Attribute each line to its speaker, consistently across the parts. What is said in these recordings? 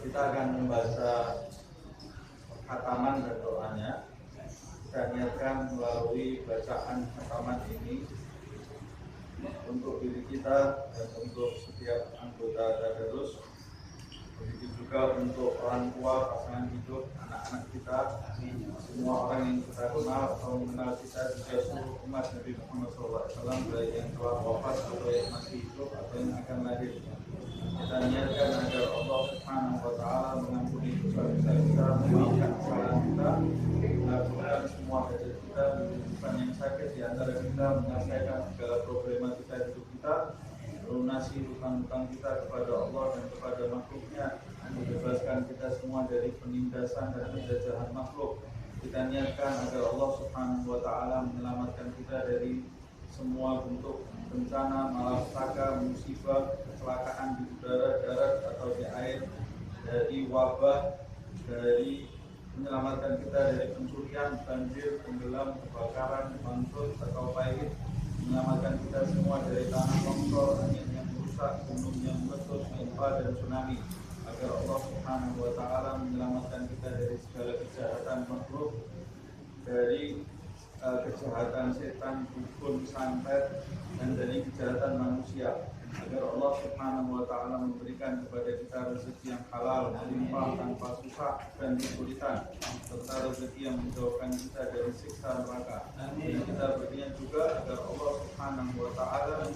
Speaker 1: Kita akan membaca khataman dan doanya. Kita niatkan melalui bacaan khataman ini untuk diri kita dan untuk setiap anggota tadarus. Begitu juga untuk orang tua, pasangan hidup, anak-anak kita, semua orang yang kita kenal atau mengenal kita, juga seluruh umat Nabi Muhammad SAW, baik yang telah wafat atau yang masih hidup atau yang akan lahir. Kita niatkan agar Allah Subhanahu wa Ta'ala mengampuni dosa-dosa kita, memaafkan kesalahan kita, mengabulkan semua hajat kita, menyembuhkan yang sakit di antara kita, menyelesaikan segala problematika hidup kita, melunasi hutang-hutang kita kepada Allah dan kepada makhluknya, membebaskan kita semua dari penindasan dan penjajahan makhluk. Kita niatkan agar Allah Subhanahu wa Ta'ala menyelamatkan kita dari semua bentuk bencana, malapetaka, musibah, kecelakaan di udara, darat atau di air, dari wabah, dari menyelamatkan kita dari pencurian, banjir, tenggelam, kebakaran, bangkrut atau pahit, menyelamatkan kita semua dari tanah longsor, angin yang merusak, gunung yang meletus, gempa dan tsunami, agar Allah Subhanahu wa Ta'ala menyelamatkan kita dari segala kejahatan makhluk, dari kejahatan setan, dukun, santet, dan dari kejahatan manusia, agar Allah Subhanahu wa Ta'ala memberikan kepada kita rezeki yang halal, melimpah tanpa susah dan kesulitan, serta rezeki yang menjauhkan kita dari siksa neraka. Dan kita berniat juga agar Allah Subhanahu wa Ta'ala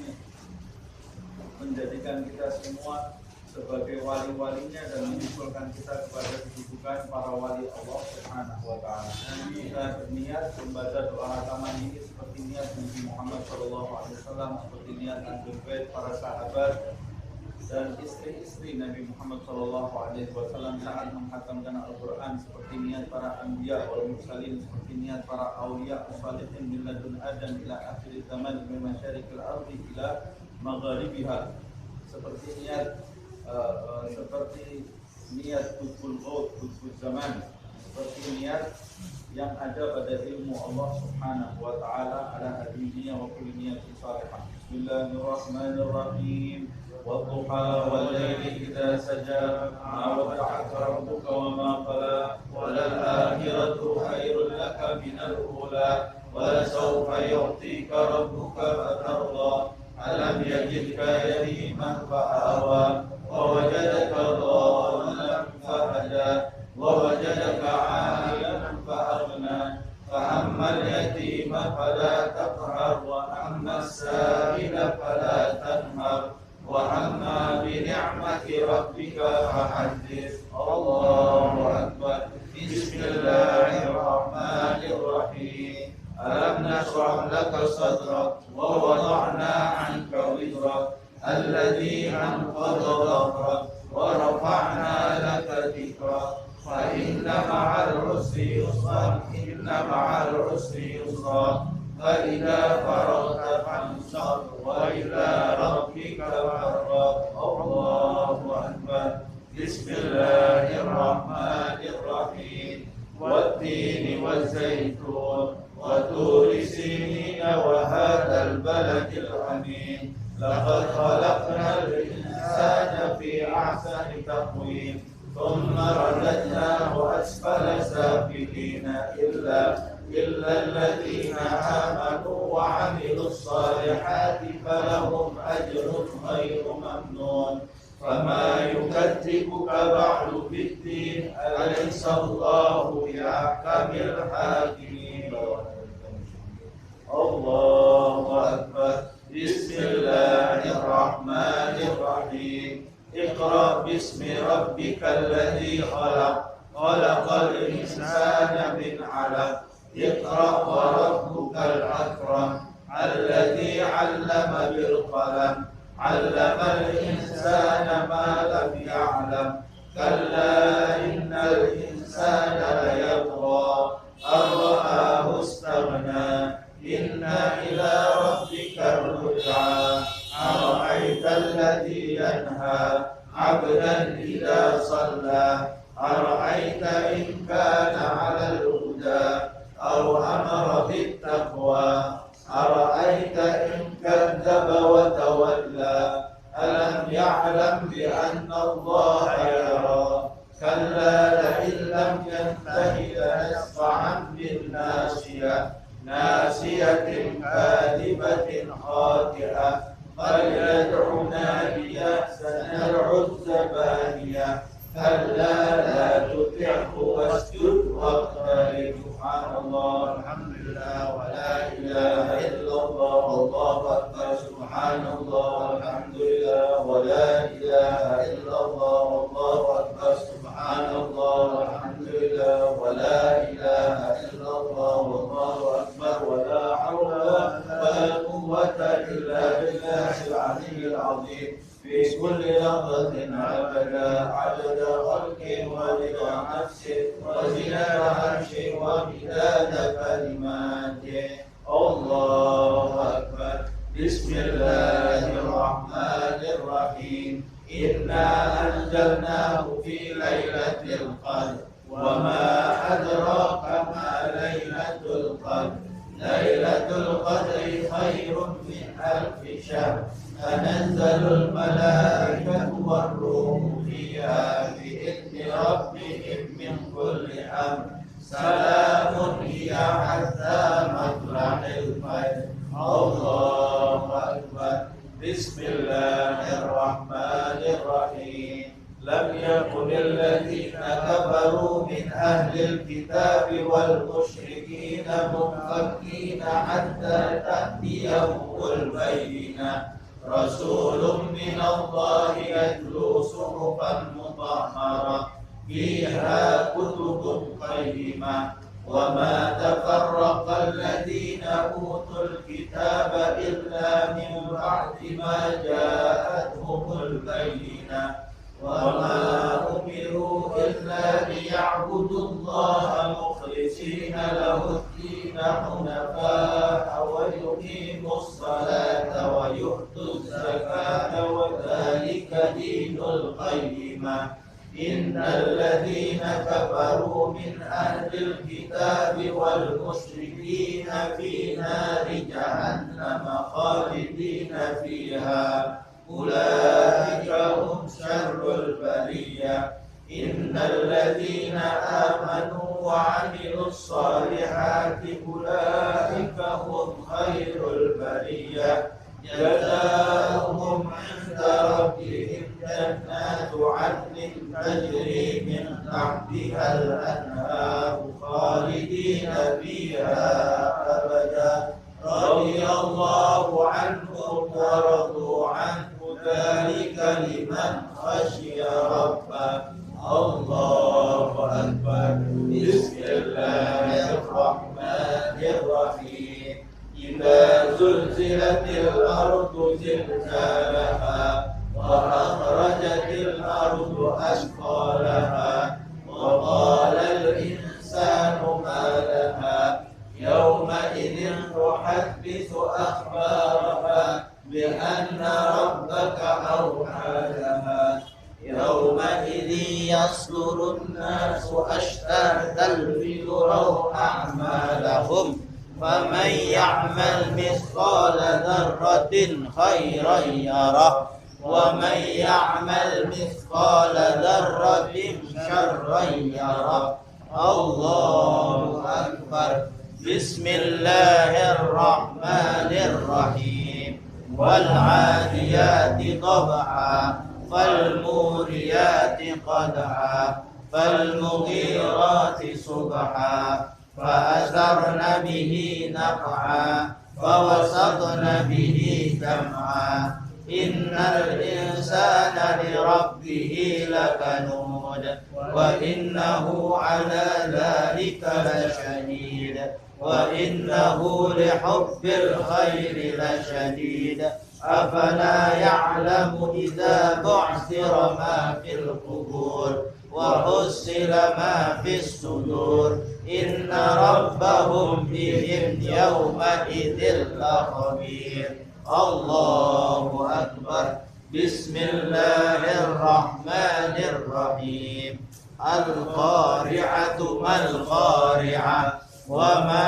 Speaker 1: menjadikan kita semua sebagai wali-walinya dan mengusulkan kita kepada kedudukan para wali Allah Subhanahu wa Ta'ala. Kita berniat membaca doa khataman ini seperti niat Nabi Muhammad SAW, seperti niat Ahlul Bait, para sahabat dan istri-istri Nabi Muhammad SAW saat menghatamkan Al-Quran, seperti niat para anbiya wal mursalin, seperti niat para awliya as-salihin min ladun Adam ila akhir zaman min masyariqil ardi ila magharibiha, seperti niat kutbul ghaud, kutbul zaman, seperti niat yang ada pada ilmu Allah Subhanahu wa Ta'ala ala hadiniya wa kulli niyatin salihah. Bismillahirrahmanirrahim. Wadduha wal layli idza saja, ma wada'aka rabbuka wa ma qala, walal akhiratu khairul laka minal ula, wa sawfa yu'tika rabbuka fatarda, alam yajidka yatiman fa'awa, ووجدك ضالا فهدى ووجدك عائلا فأغنى فأما اليتيم فلا تقهر وأما السائل فلا تنهر وأما بنعمة ربك فحدث. الله أكبر. بسم الله الرحمن الرحيم. ألم نشرح لك صدرك ووضعنا عنك وزرك الذي أنقض ظهرك ورفعنا لك ذكرك فإن مع العسر يسرا إن مع العسر يسرا فإذا فرغت فانصب وإلى ربك فارغب. الله أكبر. بسم الله الرحمن الرحيم. والتين والزيتون وطور سينين وهذا البلد الأمين لقد خلقنا الإنسان في أحسن تقويم ثم رددناه أسفل سافلين إلا الذين آمنوا وعملوا الصالحات فلهم أجر غير ممنون. فما يكذبك بعد بالدين أليس الله بأحكم الحاكمين. الله أكبر. بسم الله الرحمن الرحيم. اقرأ باسم ربك الذي خلق خلق الإنسان من علق اقرأ وربك الأكرم الذي علم بالقلم علم الإنسان ما لم يعلم كلا إن الإنسان ليطغى أن رآه استغنى إن إلى ربك الرجعى أرأيت الذي ينهى عبدا إذا صلى أرأيت إن كان على الهدى أو أمر بالتقوى أرأيت إن كذب وتولى ألم يعلم بأن الله يرى كلا لئن لم ينته لنسفعا بالناصية ناصية كاذبة خاطئة فليدع ناديه سندع الزبانية كلا لا تطعه واسجد واقترب. سبحان الله الحمد لله ولا إله إلا الله والله أكبر. سبحان الله والحمد لله ولا إله إلا الله والله أكبر. سبحان الله والحمد لله ولا إله إلا الله والله أكبر ولا حول ولا قوة إلا بالله العلي العظيم في كل لحظة أبدا عدد خلقه ورضا نفسه وزنة عرشه ومداد كلماته. الله أكبر. بسم الله الرحمن الرحيم. إنا أنزلناه في ليلة القدر وما أدراك ما ليلة القدر. ليلة القدر خير من ألف شهر تنزل الملائكة والروح فيها بإذن ربهم من كل أمر سلام هي حتى مطلع الفجر. الله أكبر. بسم الله الرحمن الرحيم. لم يكن الذين كفروا من أهل الكتاب والمشركين منفكين حتى تأتيهم البينة رسول من الله يتلو صحفا مطهرة فيها كتب قيمة وما تفرق الذين أوتوا الكتاب إلا من بعد ما جاءتهم البينة وما أمروا إلا ليعبدوا الله مخلصين له الدين حنفاء ويقيموا الصلاة ويؤتوا الزكاة وذلك دين القيمة. إن الذين كفروا من أهل الكتاب والمشركين في نار جهنم خالدين فيها أولئك هم شر البرية. إن الذين آمنوا وعملوا الصالحات أولئك هم خير البرية جزاؤهم عند ربهم جنات عدن تجري من تحتها الأنهار خالدين فيها أبدا رضي الله عنهم ورضوا عنه ذلك لمن خشي ربه. الله أكبر. بسم الله الرحمن الرحيم. إذا زلزلت الأرض زلزالها وأخرجت الأرض أثقالها وقال الإنسان ما لها يومئذ تحدث أخبارها بأن ربك أوحى لها يومئذ يصدر الناس أشتاتا ليروا أعمالهم فمن يعمل مثقال ذرة خيرا يره ومن يعمل مثقال ذرة شرا يره. الله أكبر. بسم الله الرحمن الرحيم. والعاديات ضبحا فالموريات قدحا فالمغيرات صبحا فأثرن به نقعا فوسطن به جمعا. إن الإنسان لربه لكنود وإنه على ذلك لشهيد وإنه لحب الخير لشديد. أفلا يعلم إذا بعثر ما في القبور وحصل ما في الصدور إن ربهم بهم يومئذ لخبير. الله أكبر. بسم الله الرحمن الرحيم. القارعة ما القارعة وما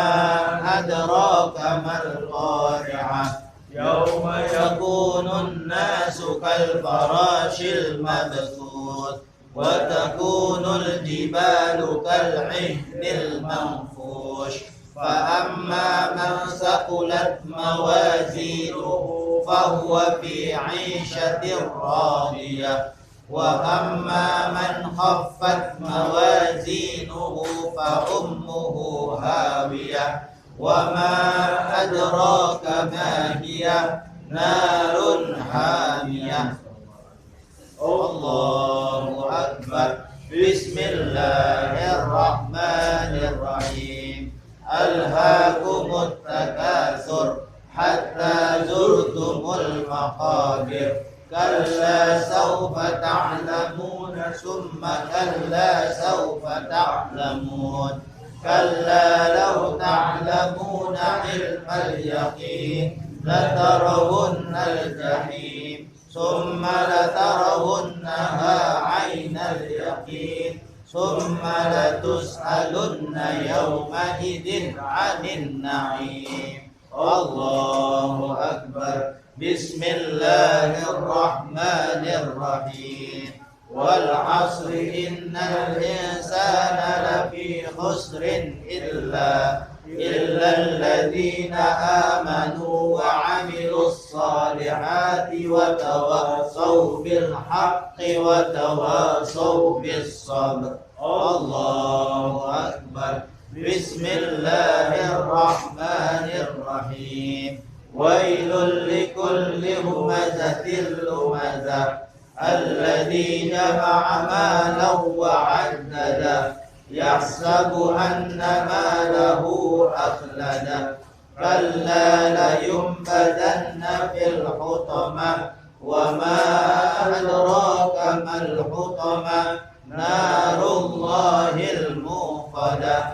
Speaker 1: أدراك ما القارعة يوم يكون الناس كالفراش المبثوث
Speaker 2: وتكون الجبال كالعهن المنفوش فأما من ثقلت موازينه فهو في عيشة راضية وأما من خفت موازينه فأمه هاوية وما أدراك ما هي نار حامية الله أكبر بسم الله الرحمن الرحيم ألهاكم التكاثر حتى زرتم المقابر كلا سوف تعلمون ثم كلا سوف تعلمون كلا لو تعلمون علم اليقين لترون الجحيم ثم لترونها عين اليقين ثم لتسألن يومئذ عن النعيم الله أكبر بسم الله الرحمن الرحيم والعصر إن الإنسان لفي خسر إلا الذين آمنوا وعملوا الصالحات وتواصوا بالحق وتواصوا بالصبر الله أكبر بسم الله الرحمن الرحيم ويل لكل همزة لمزة الذي جمع مالا وعدده يحسب أن ماله أخلده كلا لينبذن في الحطمة وما أدراك ما الحطمة نار الله الموقدة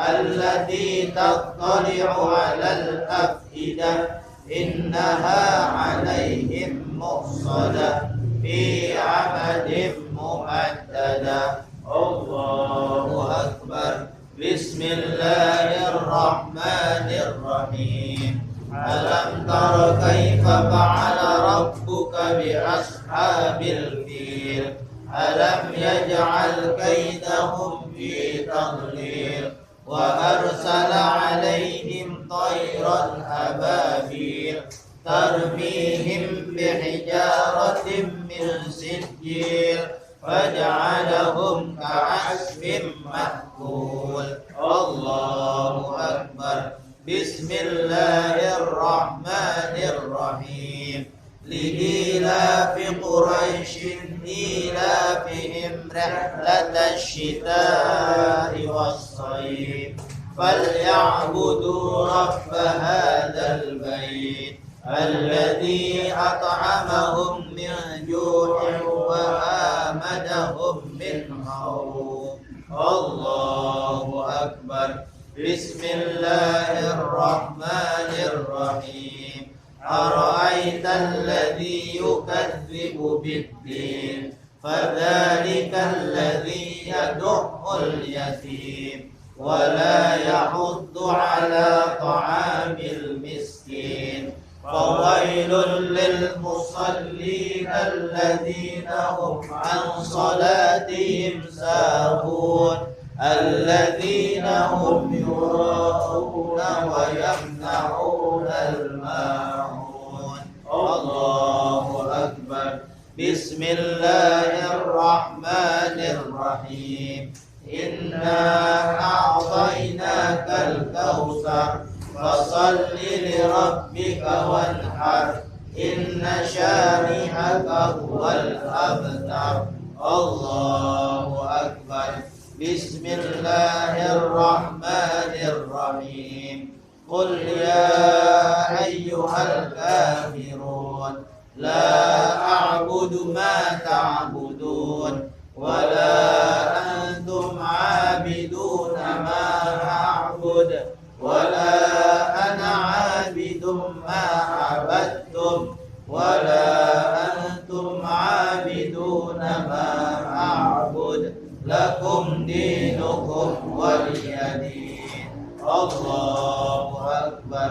Speaker 2: التي تطلع على الأفئدة إنها عليهم مؤصدة في عمد ممددة الله أكبر بسم الله الرحمن الرحيم ألم تر كيف فعل ربك بأصحاب الفيل ألم يجعل كيدهم في تضليل وأرسل عليهم طيرا أبابيل ترميهم بحجارة من سجيل فجعلهم كعصف مأكول الله أكبر بسم الله الرحمن الرحيم لإيلاف قريش إيلافهم رحلة الشتاء والصيف فليعبدوا رب هذا البيت الذي أطعمهم من جوع وآمنهم من خوف الله أكبر بسم الله الرحمن الرحيم أرأيت الذي يكذب بالدين فذلك الذي يدع اليتيم ولا يحض على طعام المسكين فويل للمصلين الذين هم عن صلاتهم ساهون الذين هم يراءون ويمنعون الماعون الله أكبر بسم الله الرحمن الرحيم إنا أعطيناك الكوثر فصل لربك وانحر إن شانئك هو الأبتر الله أكبر بسم الله الرحمن الرحيم قل يا أيها الكافرون لا أعبد ما تعبدون ولا أنتم عابدون ما أعبد ولا أنا عابد ما عبدتم ولا أنتم عابدون ما أعبد لكم دينكم ولي دين الله أكبر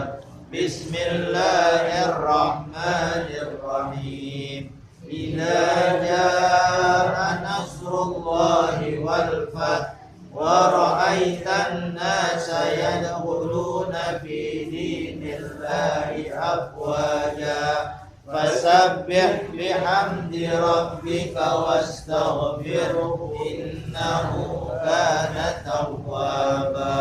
Speaker 2: بسم الله الرحمن الرحيم إذا جاء نصر الله الله والفتح ورأيت الناس يدخلون في دين الله أفواجا فسبح بحمد ربك واستغفره إنه كان توابا.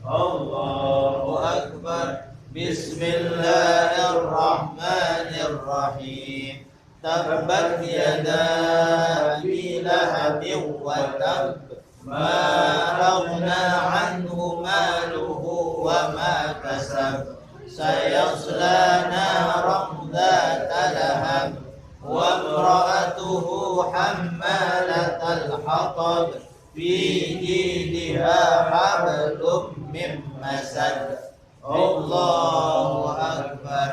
Speaker 2: الله أكبر. بسم الله الرحمن الرحيم. تبت يدا أبي لهب وتب ما أغنى عنه ماله وما كسب سيصلى نارا ذات لهب وامرأته حمالة الحطب في جيدها حبل من مسد. الله أكبر.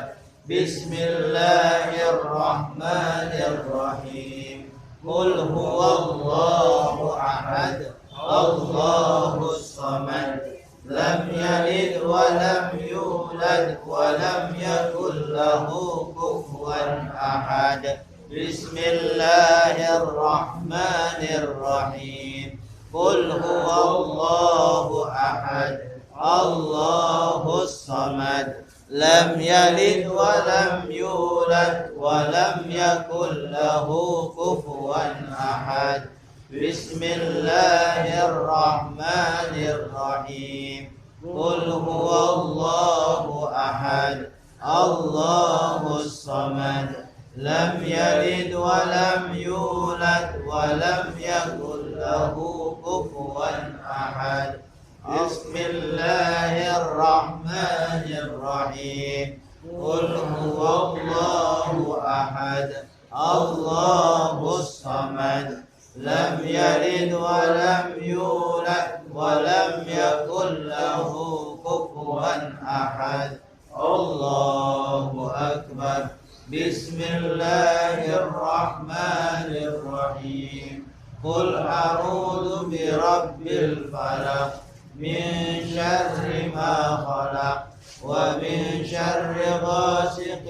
Speaker 2: بسم الله الرحمن الرحيم. قل هو الله أحد الله الصمد لم يلد ولم يولد ولم يكن له كفوا أحد. بسم الله الرحمن الرحيم. قل هو الله أحد الله الصمد لم يلد ولم يولد ولم يكن له كفوا أحد. بسم الله الرحمن الرحيم. قل هو الله أحد الله الصمد لم يلد ولم يولد ولم يكن له كفوا أحد. بسم الله الرحمن الرحيم. قل هو الله أحد الله الصمد لم يلد ولم يولد ولم يكن له كفوا أحد. الله أكبر. بسم الله الرحمن الرحيم. قل أعوذ برب الفلق من شر ما خلق ومن شر غاسق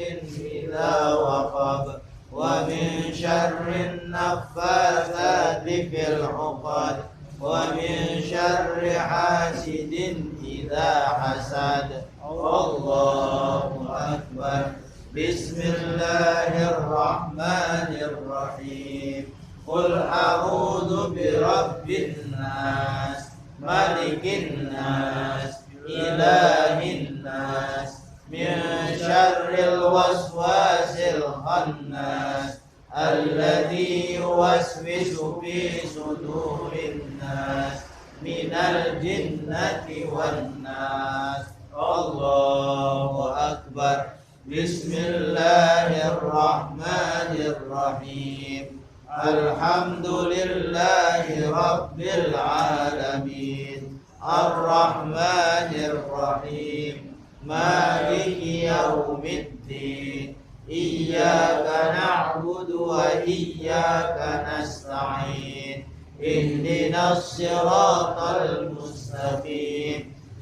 Speaker 2: إذا وقب ومن شر النفاثات في العقد ومن شر حاسد إذا حسد. الله أكبر. بسم الله الرحمن الرحيم. قل أعوذ برب الناس ملك الناس إله الناس من شر الوسواس الخناس الذي يوسوس في صدور الناس من الجنة والناس. الله أكبر. بسم الله الرحمن الرحيم. الحمد لله رب العالمين الرحمن الرحيم مالك يوم الدين إياك نعبد وإياك نستعين اهدنا الصراط المستقيم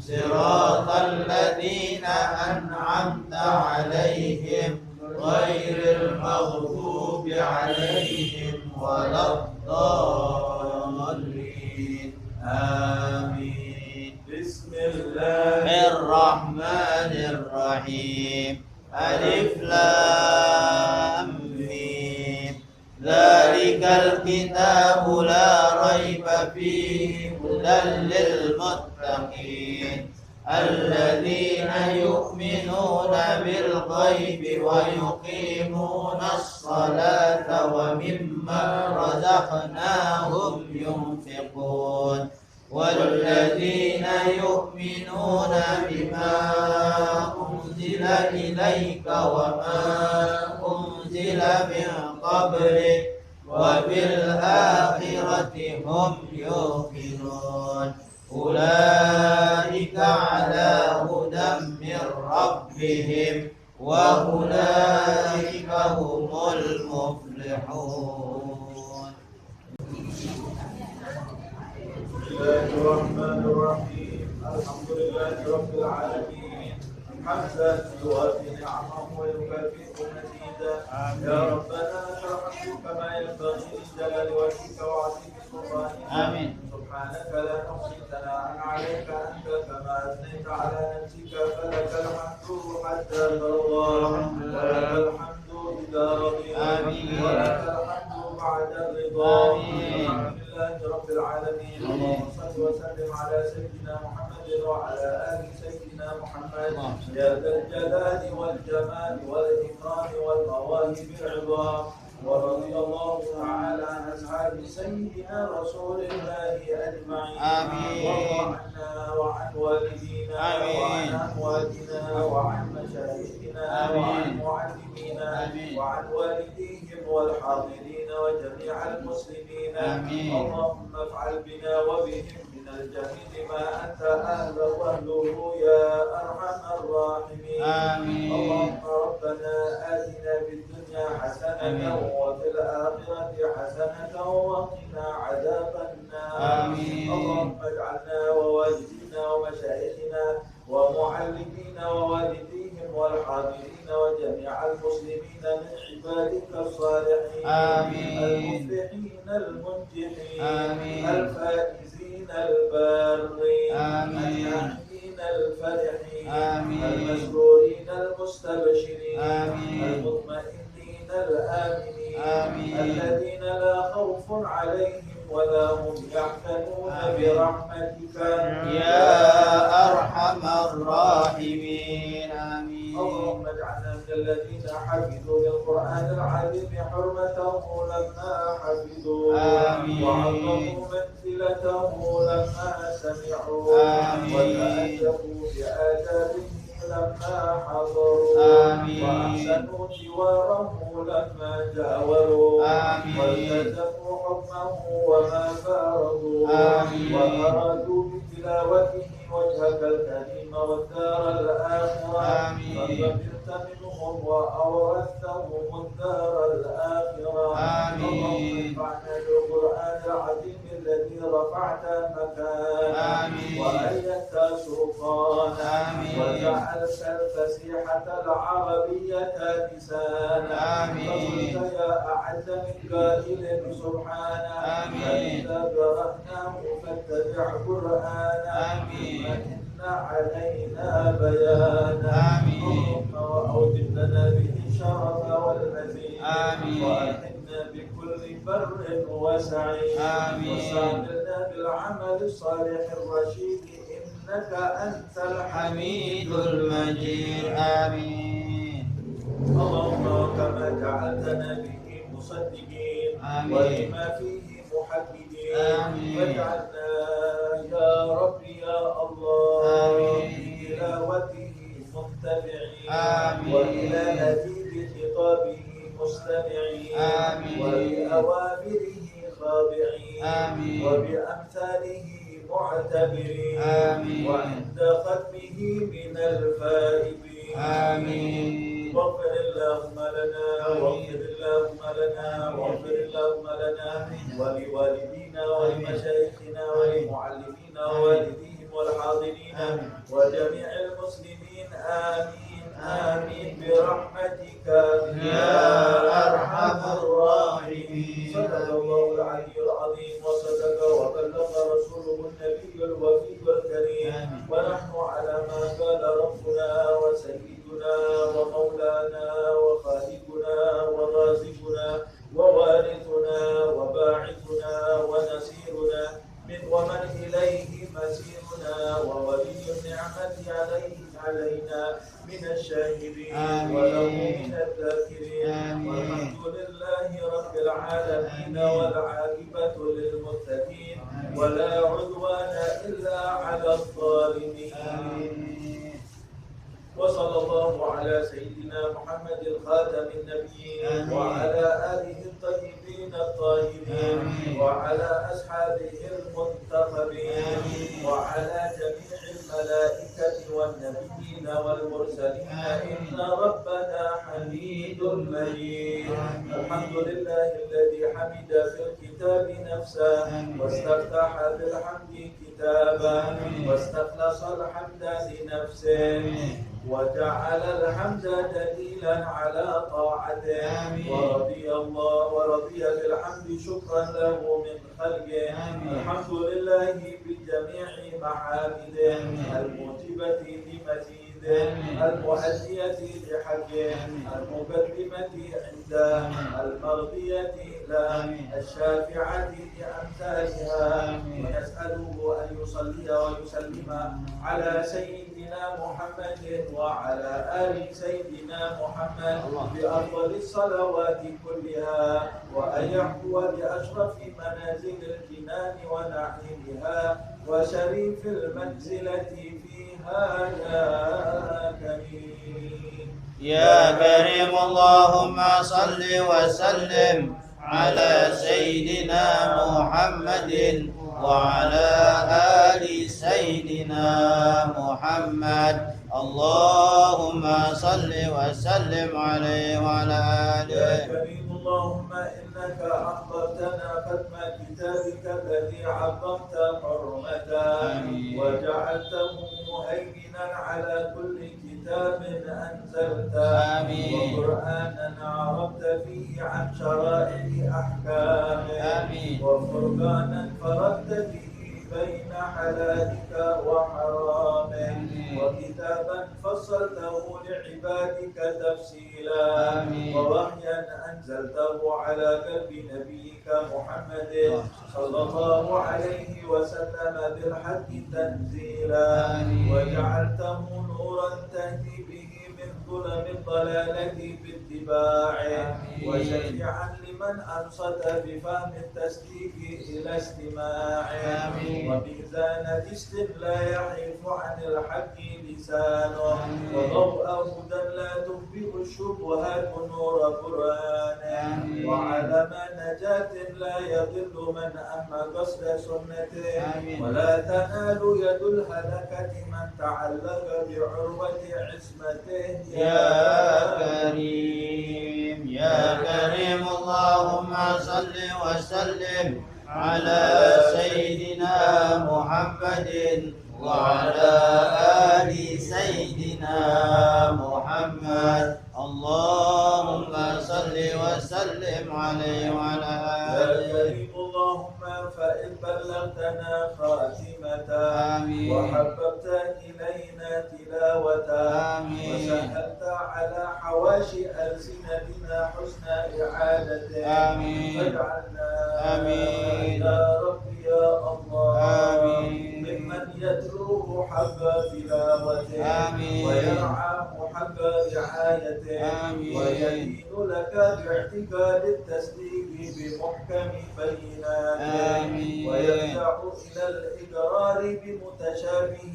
Speaker 2: صراط الذين أنعمت عليهم غير المغضوب عليهم ولا الضالين. آمين. بسم الله الرحمن الرحيم. ألف لام ميم. ذلك الكتاب لا ريب فيه هدى للمتقين الذين يؤمنون بالغيب ويقيمون الصلاة ومما رزقناهم ينفقون والذين يؤمنون بما أنزل إليك وما أنزل من قبلك وبالآخرة هم يوقنون أولئك على هدى من ربهم وأولئك هم المفلحون.
Speaker 1: بسم الله الرحمن الرحيم. الحمد لله رب العالمين حمدا يوافي نعمه ويكافئ مزيدا. يا ربنا لك الحمد كما ينبغي لجلال وجهك وعظيم سلطانك اللهم صل وسلم على سيدنا محمد وعلى آل سيدنا محمد يا ذا الجلال والجمال والإكرام والمواهب العظام. ورضي الله تعالى عن أصحاب سيدنا رسول الله أجمعين. وارض عنا وعن والدينا وعن أمواتنا وعن مشايخنا وعن معلمينا وعن والديهم والحاضرين وجميع المسلمين. اللهم افعل بنا وبهم من الجميل ما أنت أهله وأهله يا أرحم الراحمين. اللهم ربنا آتنا في الدنيا حسنة وفي الآخرة حسنة وقنا عذاب النار. اللهم اجعلنا ووالدينا ومشايخنا ومعلمينا ووالديهم والحاضرين وجميع المسلمين من عبادك الصالحين المفلحين المنجحين الفائزين البارين الناجين الفرحين المسرورين المستبشرين المطمئنين الآمنين الذين لا خوف عليهم ولا هم يحزنون برحمتك
Speaker 2: يا أرحم الراحمين.
Speaker 1: اللهم اجعلنا من الذين حفظوا للقرآن العظيم حرمته لما حفظوا وعظموا منزلته لما سمعوا وتأدبوا بآدابه لما حضروا وأحسنوا جواره لما جاوروا والتزموا حكمه وما فارضوا وأرادوا بتلاوته وجهك الكريم والدار الآخرة فقبلت منهم وأورثتهم الدار الآخرة. اللهم انفعنا بالقرآن العظيم الذي رفعت مكانا وأيدت سلطانا وجعلت الفسيحة العربية لسانا. فقلت يا أعز من قائل سبحانه فإذا قرأناه فاتبع قرآنا فإن علينا بيانا. اللهم وأوجب لنا به الشرف والمزيد وألحقنا بكل بر وسعيد وسامرنا بالعمل الصالح الرشيد إنك أنت الحميد المجيد. اللهم كما جعلتنا به مصدقين ولما فيه محددين واجعلنا يا رب يا الله بتلاوته متبعين وإلى أديب خطابه مستمعين ولأوامره خاضعين وبأمثاله معتبرين وعند ختمه من الفائزين. واغفر اللهم لنا واغفر اللهم لنا واغفر اللهم لنا ولوالدينا ولمشايخنا ولمعلمينا ووالديهم والحاضرين وجميع المسلمين آمين آمين برحمتك يا أرحم الراحمين. صدق الله العلي العظيم وصدق وبلغ رسوله النبي الوفي الكريم ونحن على ما قال ربنا وسيدنا ومولانا وخالقنا ورازقنا ووارثنا وباعثنا ونصيرنا ومن إليه مسيرنا وولي النعمة علينا من الشاهدين وله من الذاكرين والحمد لله رب العالمين والعاقبة للمتقين ولا عدوان إلا على الظالمين. وصلى الله على سيدنا محمد خاتم النبيين وعلى آله الطيبين الطاهرين وعلى أصحابه المنتخبين وعلى جميع الملائكة والنبيين والمرسلين إن ربنا حميد مجيد. الحمد لله الذي حمد في الكتاب نفسه واستفتح بالحمد كتابا واستخلص الحمد لنفسه وجعل الحمد دليلا على طاعته ورضي بالحمد شكرا له من خلقه. الحمد لله بجميع محامده الموجبة لمزيده المؤدية لحقه المقدمة عنده المرضية له الشافعة لأمثالها. يصلي ويسلم على سيدنا محمد وعلى آل سيدنا محمد بأفضل الصلوات كلها، وأن يحكو بأشرف منازل الجنان ونعيمها وشريف المنزلة فيها يا كريم.
Speaker 2: يا كريم اللهم صل وسلم على سيدنا محمد وعلى آل سيدنا محمد. اللهم صل وسلم عليه وعلى آله.
Speaker 1: يا كريم اللهم إنك أخبرتنا ختم كتابك الذي عظمت حرمته وجعلته مهيمنا على كل كتاب أنزلته وقرآنا عرفت فيه عن شرائع أحكامه وفرقانا فرقت به بين حلالك وحرامه وكتابا فصلته لعبادك تفصيلا ووحيا أنزلته على قلب نبيك محمد صلى الله عليه وسلم بالحق تنزيلا وجعلته نورا تهدي به من ظلم الضلالة باتباعه وشفيعا لمن أنصت بفهم التصديق إلى استماعه وميزان جسد لا يحيف عن الحق لسانه وضوء هدى لا تخبئ الشبهات نور قرآنه وعلم نجاة لا يضل من أما قصد سنته ولا تنال يد الهلكة من تعلق بعروة عصمته
Speaker 2: يا كريم يا كريم اللهم صل وسلم على سيدنا محمد وعلى آل سيدنا محمد. اللهم صل وسلم عليه وعلى
Speaker 1: يا
Speaker 2: آله.
Speaker 1: كريم اللهم فإن بلغتنا خاتمته وحببت إلينا تلاوته وسهلت على حواشي ألسنتنا حسن إعادته فاجعلنا يا رب يا الله ممن يتلوه حق تلاوته ويرعاه حق رعايته ويدين لك باعتقاد التصديق بمحكم بيناته ويرجع إلى الإقرار بمتشابه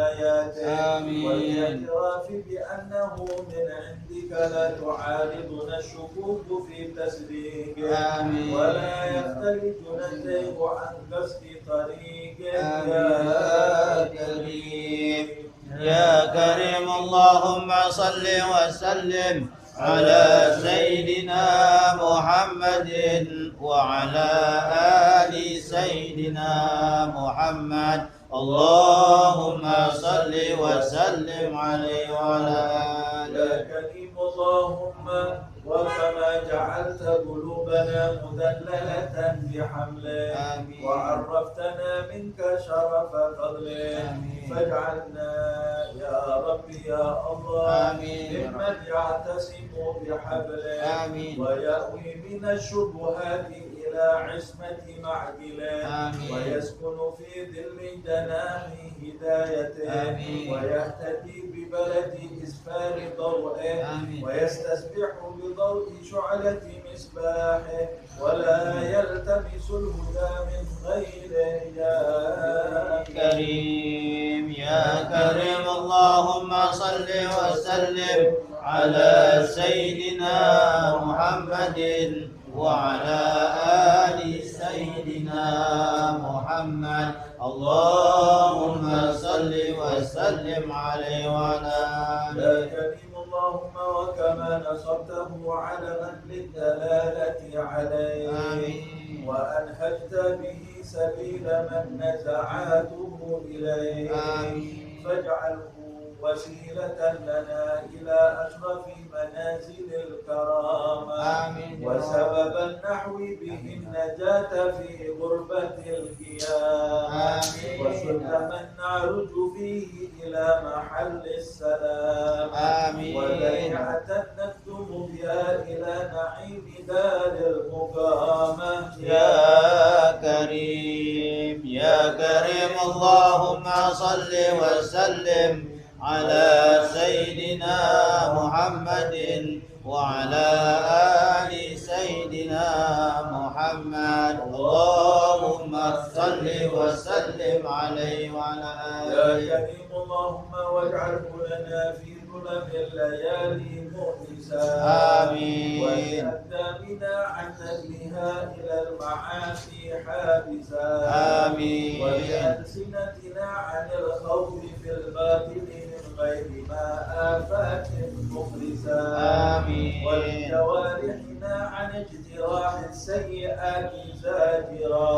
Speaker 1: آياته والاعتراف بأنه من عندك لا تعارضنا الشكوك في تصديقه ولا يختلفنا الزيغ عن قصد طريقه يا كريم.
Speaker 2: يا كريم اللهم صل وسلم على سيدنا محمد وعلى آل سيدنا محمد. اللهم صل وسلم عليه وعلى آله.
Speaker 1: يا كريم اللهم وكما جعلت قلوبنا مذللة بحمله وعرفتنا منك شرف فضله فاجعلنا يا رب يا الله ممن يعتصم بحبله ويأوي من الشبهات إلى عصمة معدله ويسكن في ظل جناح هدايته ويهتدي ببلد إسفار ضوئه ويستسبح بضوء شعلة مصباحه ولا يلتمس الهدى من غيره يا
Speaker 2: كريم. يا كريم اللهم صل وسلم على سيدنا محمد وعلى آل سيدنا محمد. اللهم صل وسلم عليه وعلى آله.
Speaker 1: يا كريم اللهم وكما نصرته علما للدلالة عليه وأنهجت به سبيل من نزعاته إليه فاجعله وسيلة لنا إلى أشرف منازل الكرامة وسبب النحو به النجاة في غربة القيامة وسلما نعرج فيه إلى محل السلام وذريعة نكتم بها إلى نعيم دار المقامة
Speaker 2: يا كريم. يا كريم اللهم صل وسلم على سيدنا محمد وعلى آل سيدنا محمد اللهم صل وسلم عليه وعلى
Speaker 1: يا
Speaker 2: آله.
Speaker 1: كريم اللهم واجعله لنا في ظلم الليالي مؤنسا
Speaker 2: آمين.
Speaker 1: ولأقدامنا عن نجلها إلى المعاصي حابسا
Speaker 2: آمين.
Speaker 1: ولألسنتنا عن الخوف في الباطل من غير ما آفات مخلصا
Speaker 2: آمين.
Speaker 1: ولجوارحنا عن اجتراح السيئات زاجرا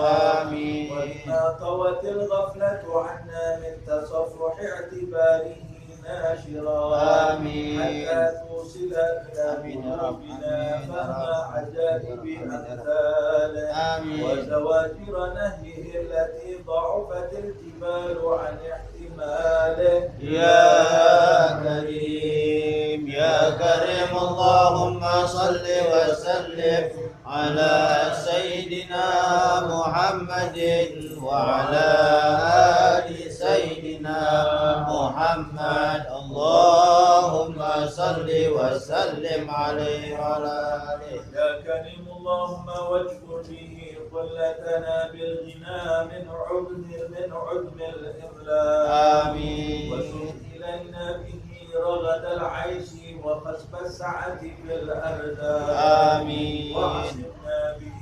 Speaker 2: آمين.
Speaker 1: وبما طوت الغفلة عنا من تصفح اعتباره ناشرا
Speaker 2: آمين.
Speaker 1: حتى توصل إلى قلوبنا فهم عجائب أمثاله
Speaker 2: آمين.
Speaker 1: وزواجر نهيه التي ضعفت الجبال عن احتماله
Speaker 2: يا كريم يا كريم اللهم صل وسلم على سيدنا محمد وعلى آل سيدنا محمد اللهم صل وسلم عليه وعلى آله.
Speaker 1: يا كريم اللهم واجبر به قلتنا بالغنى من عدم الإملاء
Speaker 2: آمين.
Speaker 1: وسد إلينا به رغد العيش وخسف السعة في الأرزاق
Speaker 2: آمين.
Speaker 1: وعصمنا به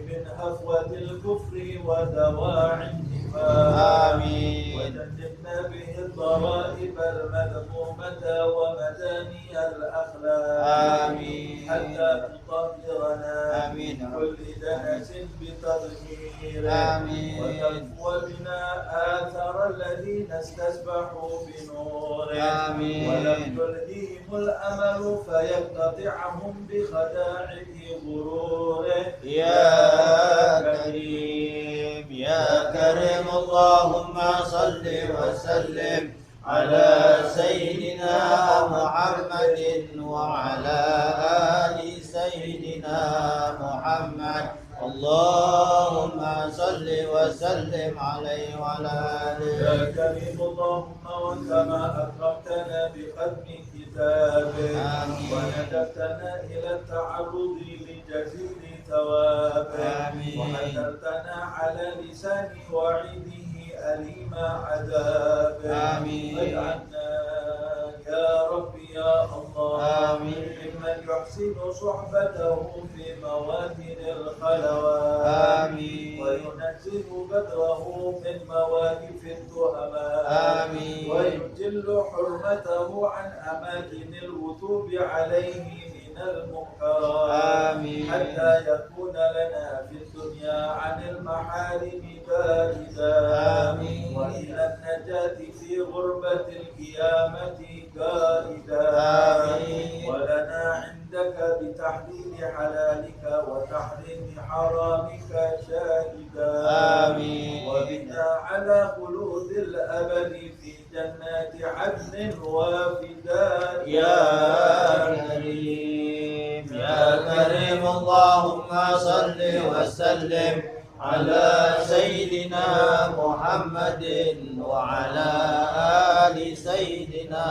Speaker 1: من هفوة الكفر ودواعي النفاق
Speaker 2: آمين.
Speaker 1: وجنبنا به الضرائب المذمومة ومداني الأخلاق
Speaker 2: آمين.
Speaker 1: حتى تطهرنا
Speaker 2: آمين.
Speaker 1: من كل دنس بتطهير
Speaker 2: آمين.
Speaker 1: وتكفو بنا آثار الذين استسبحوا بنور
Speaker 2: آمين.
Speaker 1: ولم يلهيهم الأمل فيقتطعهم بخداعه غروره
Speaker 2: يا كريم يا كريم اللهم صل وسلم على سيدنا محمد وعلى آل سيدنا محمد اللهم صل وسلم عليه وعلى
Speaker 1: يا
Speaker 2: آله.
Speaker 1: كريم اللهم وكما أكرمتنا بختم كتابك
Speaker 2: آمين.
Speaker 1: وندبتنا إلى التعرض لجزيل ثوابك
Speaker 2: آمين.
Speaker 1: وحذرتنا على لسان وعيده أليم عذابك
Speaker 2: آمين.
Speaker 1: واجعلنا يا رب يا الله
Speaker 2: آمين.
Speaker 1: ممن يحسن صحبته في موادن الخلوات
Speaker 2: آمين.
Speaker 1: وينزل بدره من مواقف التهمات
Speaker 2: آمين.
Speaker 1: ويجل حرمته عن أماكن الوثوب عليه من المنكرات
Speaker 2: آمين.
Speaker 1: حتى يكون لنا في الدنيا عن المحارم بائدا
Speaker 2: آمين.
Speaker 1: وإلى النجاة في غربة القيامة قائدا
Speaker 2: آمين.
Speaker 1: ولنا عندك بتحليل حلالك وتحريم حرامك شاهدا
Speaker 2: آمين.
Speaker 1: وبنا على خلود الأبد في جنات عدن وفداء
Speaker 2: يا كريم يا كريم اللهم صل وسلم على سيدنا محمد وعلى آل سيدنا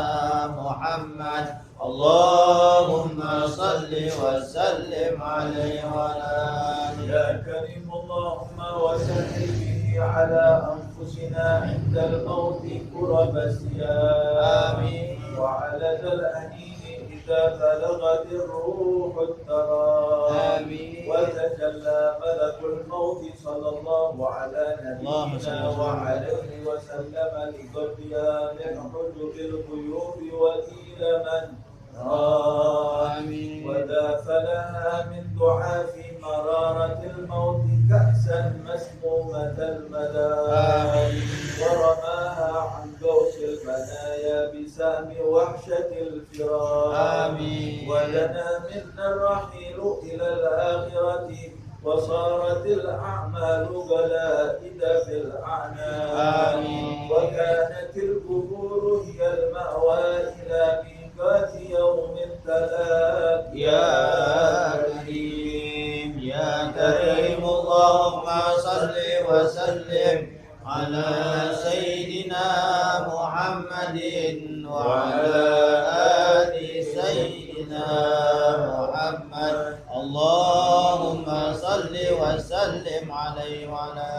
Speaker 2: محمد اللهم صل وسلم عليه وعلى آله.
Speaker 1: يا كريم اللهم وسلم به على أنفسنا عند الموت كرب السيام
Speaker 2: آمين.
Speaker 1: وعلى ذا الأنين إذا بلغت الروح التراب
Speaker 2: آمين.
Speaker 1: وتجلى ملك الموت صلى الله على
Speaker 2: اللهم صل
Speaker 1: نبينا
Speaker 2: وسلم.
Speaker 1: وعليه وسلم لقضيها من حجب الغيوب وإلى من
Speaker 2: آمين.
Speaker 1: وذاف لها من ضعاف مرارة الموت كأسا مسمومة المدى ورماها عن قوس المنايا بسهم وحشة الفراق
Speaker 2: آمين.
Speaker 1: ولنا منا الرحيل إلى الآخرة وصارت الأعمال غلائد في الأعناق
Speaker 2: آمين.
Speaker 1: وكانت القبور هي المأوى إلى ميقات يوم التلاق
Speaker 2: يا كريم يا كريم اللهم صل وسلم على سيدنا محمد وعلى آل سيدنا محمد اللهم صل وسلم عليه وعلى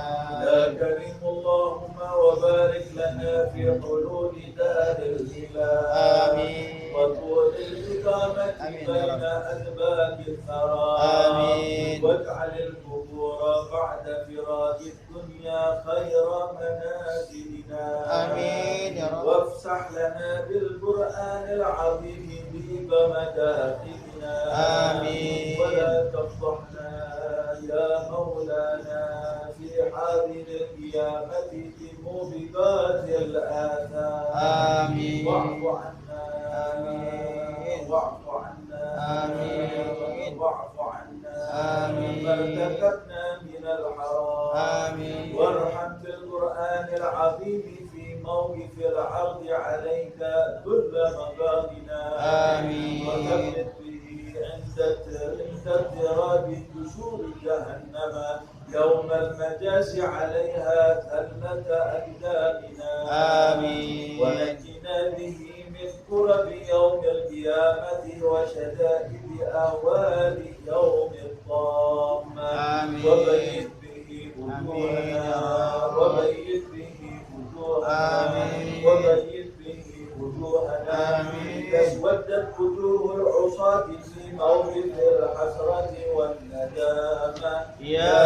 Speaker 1: يا كريم اللهم وبارك لنا في حلول دار الهلال
Speaker 2: آمين
Speaker 1: وطول الإقامة بين أدباب الثرى
Speaker 2: آمين
Speaker 1: واجعل القبور بعد فراق الدنيا خير منازلنا
Speaker 2: آمين يا رب
Speaker 1: وافسح لنا بالقرآن العظيم بيب مداخلنا
Speaker 2: آمين
Speaker 1: ولا تفضحنا يا مولانا في حاضر القيامة بموبقات الآثام
Speaker 2: آمين
Speaker 1: واعف عنا
Speaker 2: آمين
Speaker 1: واعف عنا
Speaker 2: آمين
Speaker 1: واعف عنا
Speaker 2: آمين
Speaker 1: ما ارتكبنا من الحرام
Speaker 2: آمين
Speaker 1: وارحم بالقرآن العظيم في موقف العرض عليك كل مقامنا
Speaker 2: آمين
Speaker 1: وثبت به عند اضطراب دشور جهنم يوم المجاز عليها ثلة أقدامنا
Speaker 2: آمين
Speaker 1: ونجنا به من كرب يوم القيامة وشدائد أهوال يوم الطامة
Speaker 2: آمين
Speaker 1: وبيت به وجوهنا وبيت به وجوهنا
Speaker 2: آمين
Speaker 1: وبيت به وجوهنا
Speaker 2: آمين
Speaker 1: اسودت وجوه العصاة في موقف الحسرة والندامة
Speaker 2: يا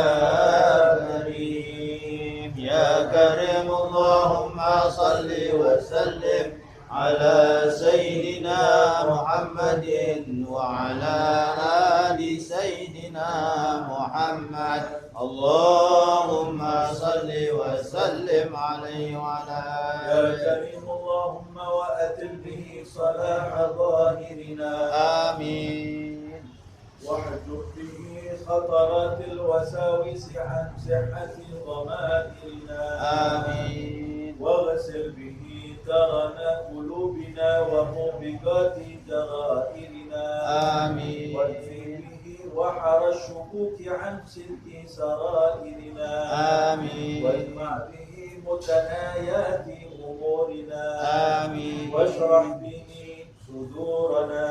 Speaker 2: كريم يا كريم اللهم صل وسلم على سيدنا محمد وعلى آل سيدنا محمد اللهم صل وسلم عليه وعلى
Speaker 1: يا كريم اللهم وأتم به صلاح ظاهرنا
Speaker 2: آمين
Speaker 1: واحجب به خطرات الوساوس عن صحة ضمائرنا
Speaker 2: آمين
Speaker 1: واغسل به درن قلوبنا وموبقات جرائرنا
Speaker 2: آمين
Speaker 1: واكفي به وحر الشكوك عن صدق سرائرنا
Speaker 2: آمين
Speaker 1: واجمع به متنايات أمورنا
Speaker 2: آمين
Speaker 1: واشرح به صدورنا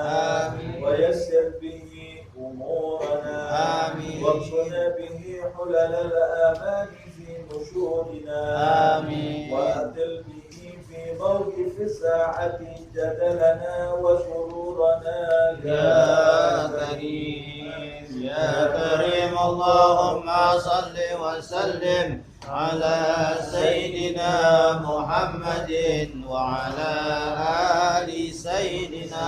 Speaker 2: آمين
Speaker 1: ويسر به أمورنا
Speaker 2: آمين
Speaker 1: واقصنا به حلل الآمان في نشورنا
Speaker 2: آمين
Speaker 1: وأدل به في موقف الساعة جدلنا وسرورنا
Speaker 2: يا كريم يا كريم اللهم صل وسلم على سيدنا محمد وعلى آل سيدنا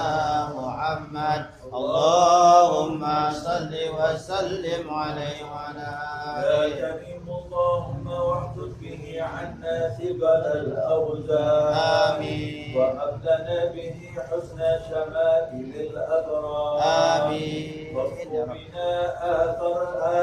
Speaker 2: محمد اللهم صل وسلم عليه وعلى
Speaker 1: يا
Speaker 2: آله
Speaker 1: كريم اللهم واحدث به عنا ثقل الأوزار
Speaker 2: آمين
Speaker 1: وهب لنا به حسن شمائل الأبرار
Speaker 2: آمين
Speaker 1: واغفر بنا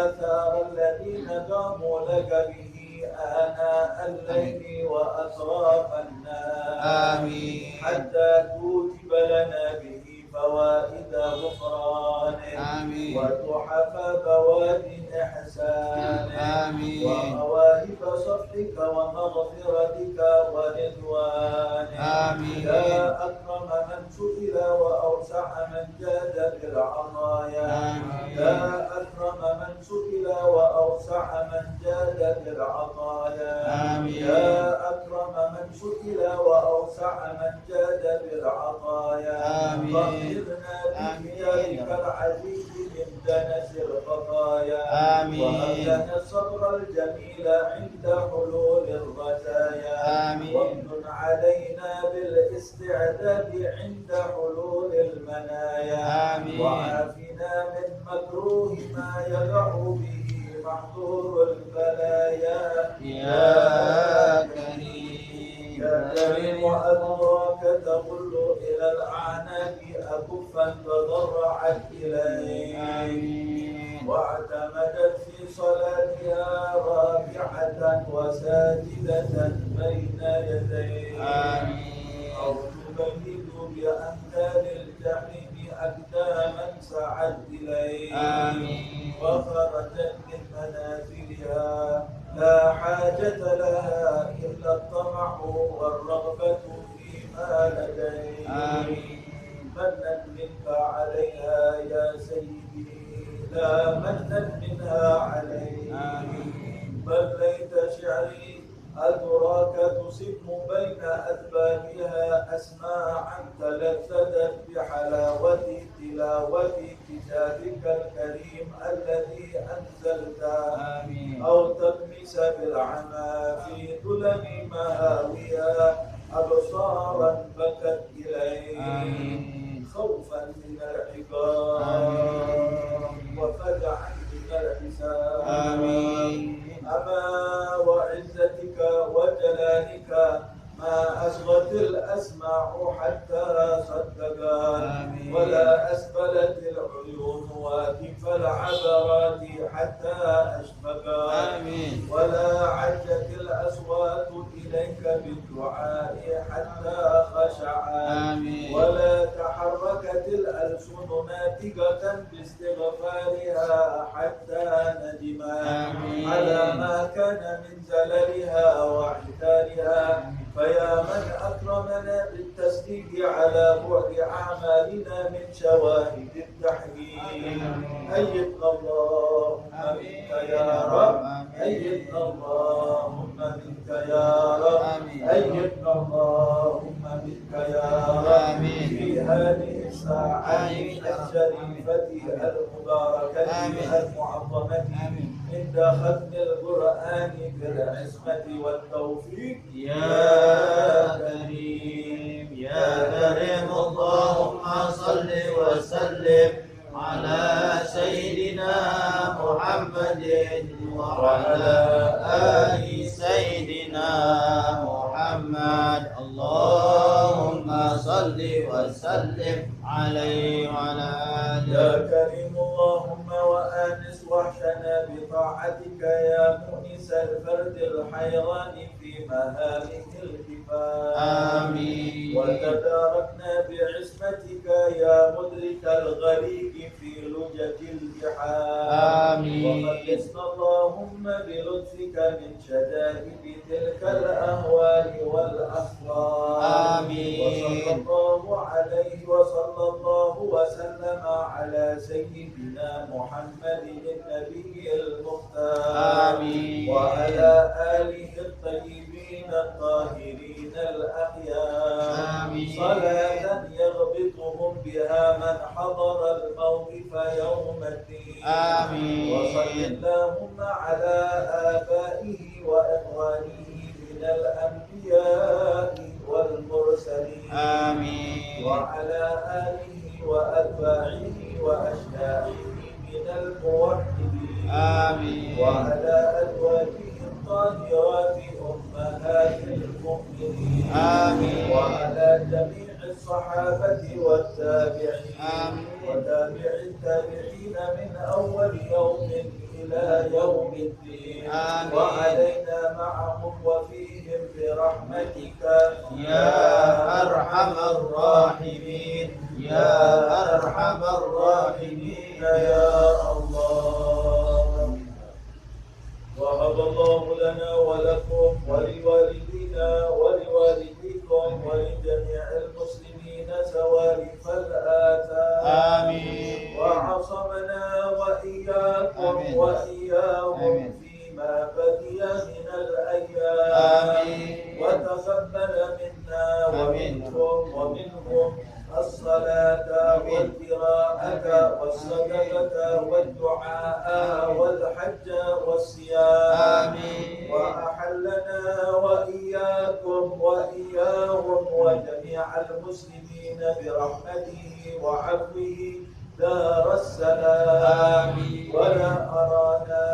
Speaker 1: آثار الذين قاموا لك به آناء الليل وأطراف النهار
Speaker 2: آمين
Speaker 1: حتى توجب لنا به فوائد غفران
Speaker 2: آمين
Speaker 1: وتحف بواد إحسان
Speaker 2: آمين
Speaker 1: ومواهب صفحك ومغفرتك ورضوان
Speaker 2: آمين
Speaker 1: يا أكرم من سئل وأوسع من جاد بالعطايا
Speaker 2: آمين
Speaker 1: يا أكرم من سئل وأوسع من جاد بالعطايا
Speaker 2: آمين
Speaker 1: يا أكرم من سئل وأوسع من جاد بالعطايا
Speaker 2: آمين
Speaker 1: طهرنا بكتابك العزيز من دنس الخطايا
Speaker 2: آمين
Speaker 1: وهب لنا الصبر الجميل عند حلول الرزايا
Speaker 2: آمين
Speaker 1: وامن علينا بالاستعداد عند حلول المنايا
Speaker 2: آمين
Speaker 1: وعافنا من مكروه ما يقع به محظور البلايا
Speaker 2: يا كريم
Speaker 1: يا كريم أدراك تقل إلى الأعناق أكفا تضرعت إليه
Speaker 2: آمين
Speaker 1: واعتمدت في صلاتها راكعة وساجدة بين يديه
Speaker 2: آمين
Speaker 1: أو تبيد بأمثال الجحيم أقداما سعت إليه
Speaker 2: آمين
Speaker 1: وخرجت من منازلها لا حال حاجة لها إلا الطمع والرغبة فيما لديه.
Speaker 2: آمين.
Speaker 1: منا منك عليها يا سيدي لا منا منها عليه.
Speaker 2: آمين.
Speaker 1: بل ليت شعري أدراك تسم بين أذبابها أسماعا تلذذت بحلاوة تلاوة كتابك الكريم الذي أنزلته.
Speaker 2: آمين.
Speaker 1: أو تغمس بالعمى في ظلم مهاويها أبصارا بكت إليه.
Speaker 2: آمين.
Speaker 1: خوفا من العقاب وفزعا من الحساب.
Speaker 2: آمين.
Speaker 1: أما وعزتك وجلالك ما أصغت الأسماع حتى صدقا. ولا أسبلت العيون واكف العبرات حتى أشفقا. ولا عجت الأصوات إليك بالدعاء حتى خشعا. ولا تحركت الألسن ناتقة باستغفارها حتى ندما على ما كان من زللها وعتارها. فيا من أكرمنا بالتصديق على بعد أعمالنا من شواهد التحقيق. أيدنا اللهم منك يا رب. أيدنا اللهم منك يا رب. أيدنا اللهم منك يا رب. في هذه الساعة الشريفة المباركة المعظمة عند ختم القرآن بالعصمة والتوفيق.
Speaker 2: يا كريم يا كريم اللهم صل وسلم على سيدنا محمد وعلى آل سيدنا محمد. اللهم صل وسلم عليه وعلى آله.
Speaker 1: يا كريم اللهم وآنس وحشنا بطاعتك يا مؤنس الفرد الحيران في مهامه الكفاية.
Speaker 2: آمين.
Speaker 1: وتداركنا بعصمتك يا مدرك الغريق في لجة البحار.
Speaker 2: آمين.
Speaker 1: وملسنا اللهم بلطفك من شدائد تلك الأهوال والأخبار.
Speaker 2: آمين.
Speaker 1: وصلى الله وسلم على سيدنا محمد النبي المختار.
Speaker 2: آمين.
Speaker 1: وعلى آله الطيبين الطاهرين الأخيار.
Speaker 2: آمين.
Speaker 1: صلاة يغبطهم بها من حضر الموقف يوم الدين.
Speaker 2: آمين.
Speaker 1: وصل اللهم على آبائه وإخوانه من الأنبياء والمرسلين.
Speaker 2: آمين.
Speaker 1: وعلى آله وأتباعه وأشياعه من الموحدين.
Speaker 2: آمين.
Speaker 1: وعلى أزواجه الطاهرات أمهات المؤمنين.
Speaker 2: آمين.
Speaker 1: وعلى جميع الصحابة والتابعين.
Speaker 2: آمين.
Speaker 1: وتابع التابعين من أول يوم إلى يوم الدين.
Speaker 2: آمين.
Speaker 1: وعلينا معهم وفيهم برحمتك
Speaker 2: يا أرحم الراحمين يا أرحم الراحمين
Speaker 1: يا الله. وهب الله لنا ولكم ولوالدينا ولوالديكم ولجميع المسلمين سوالف الآثام.
Speaker 2: آمين.
Speaker 1: وعصمنا وإياكم
Speaker 2: آمين.
Speaker 1: وإياهم
Speaker 2: آمين.
Speaker 1: فيما بقي من الأيام.
Speaker 2: آمين.
Speaker 1: وتقبل منا
Speaker 2: آمين.
Speaker 1: ومنكم ومنهم الصلاة والقراءة والصدقة والدعاء والحج والصيام.
Speaker 2: آمين.
Speaker 1: وأحلنا وإياكم وإياهم وجميع المسلمين برحمته وعفوه دار السلام.
Speaker 2: آمين.
Speaker 1: ولا أرانا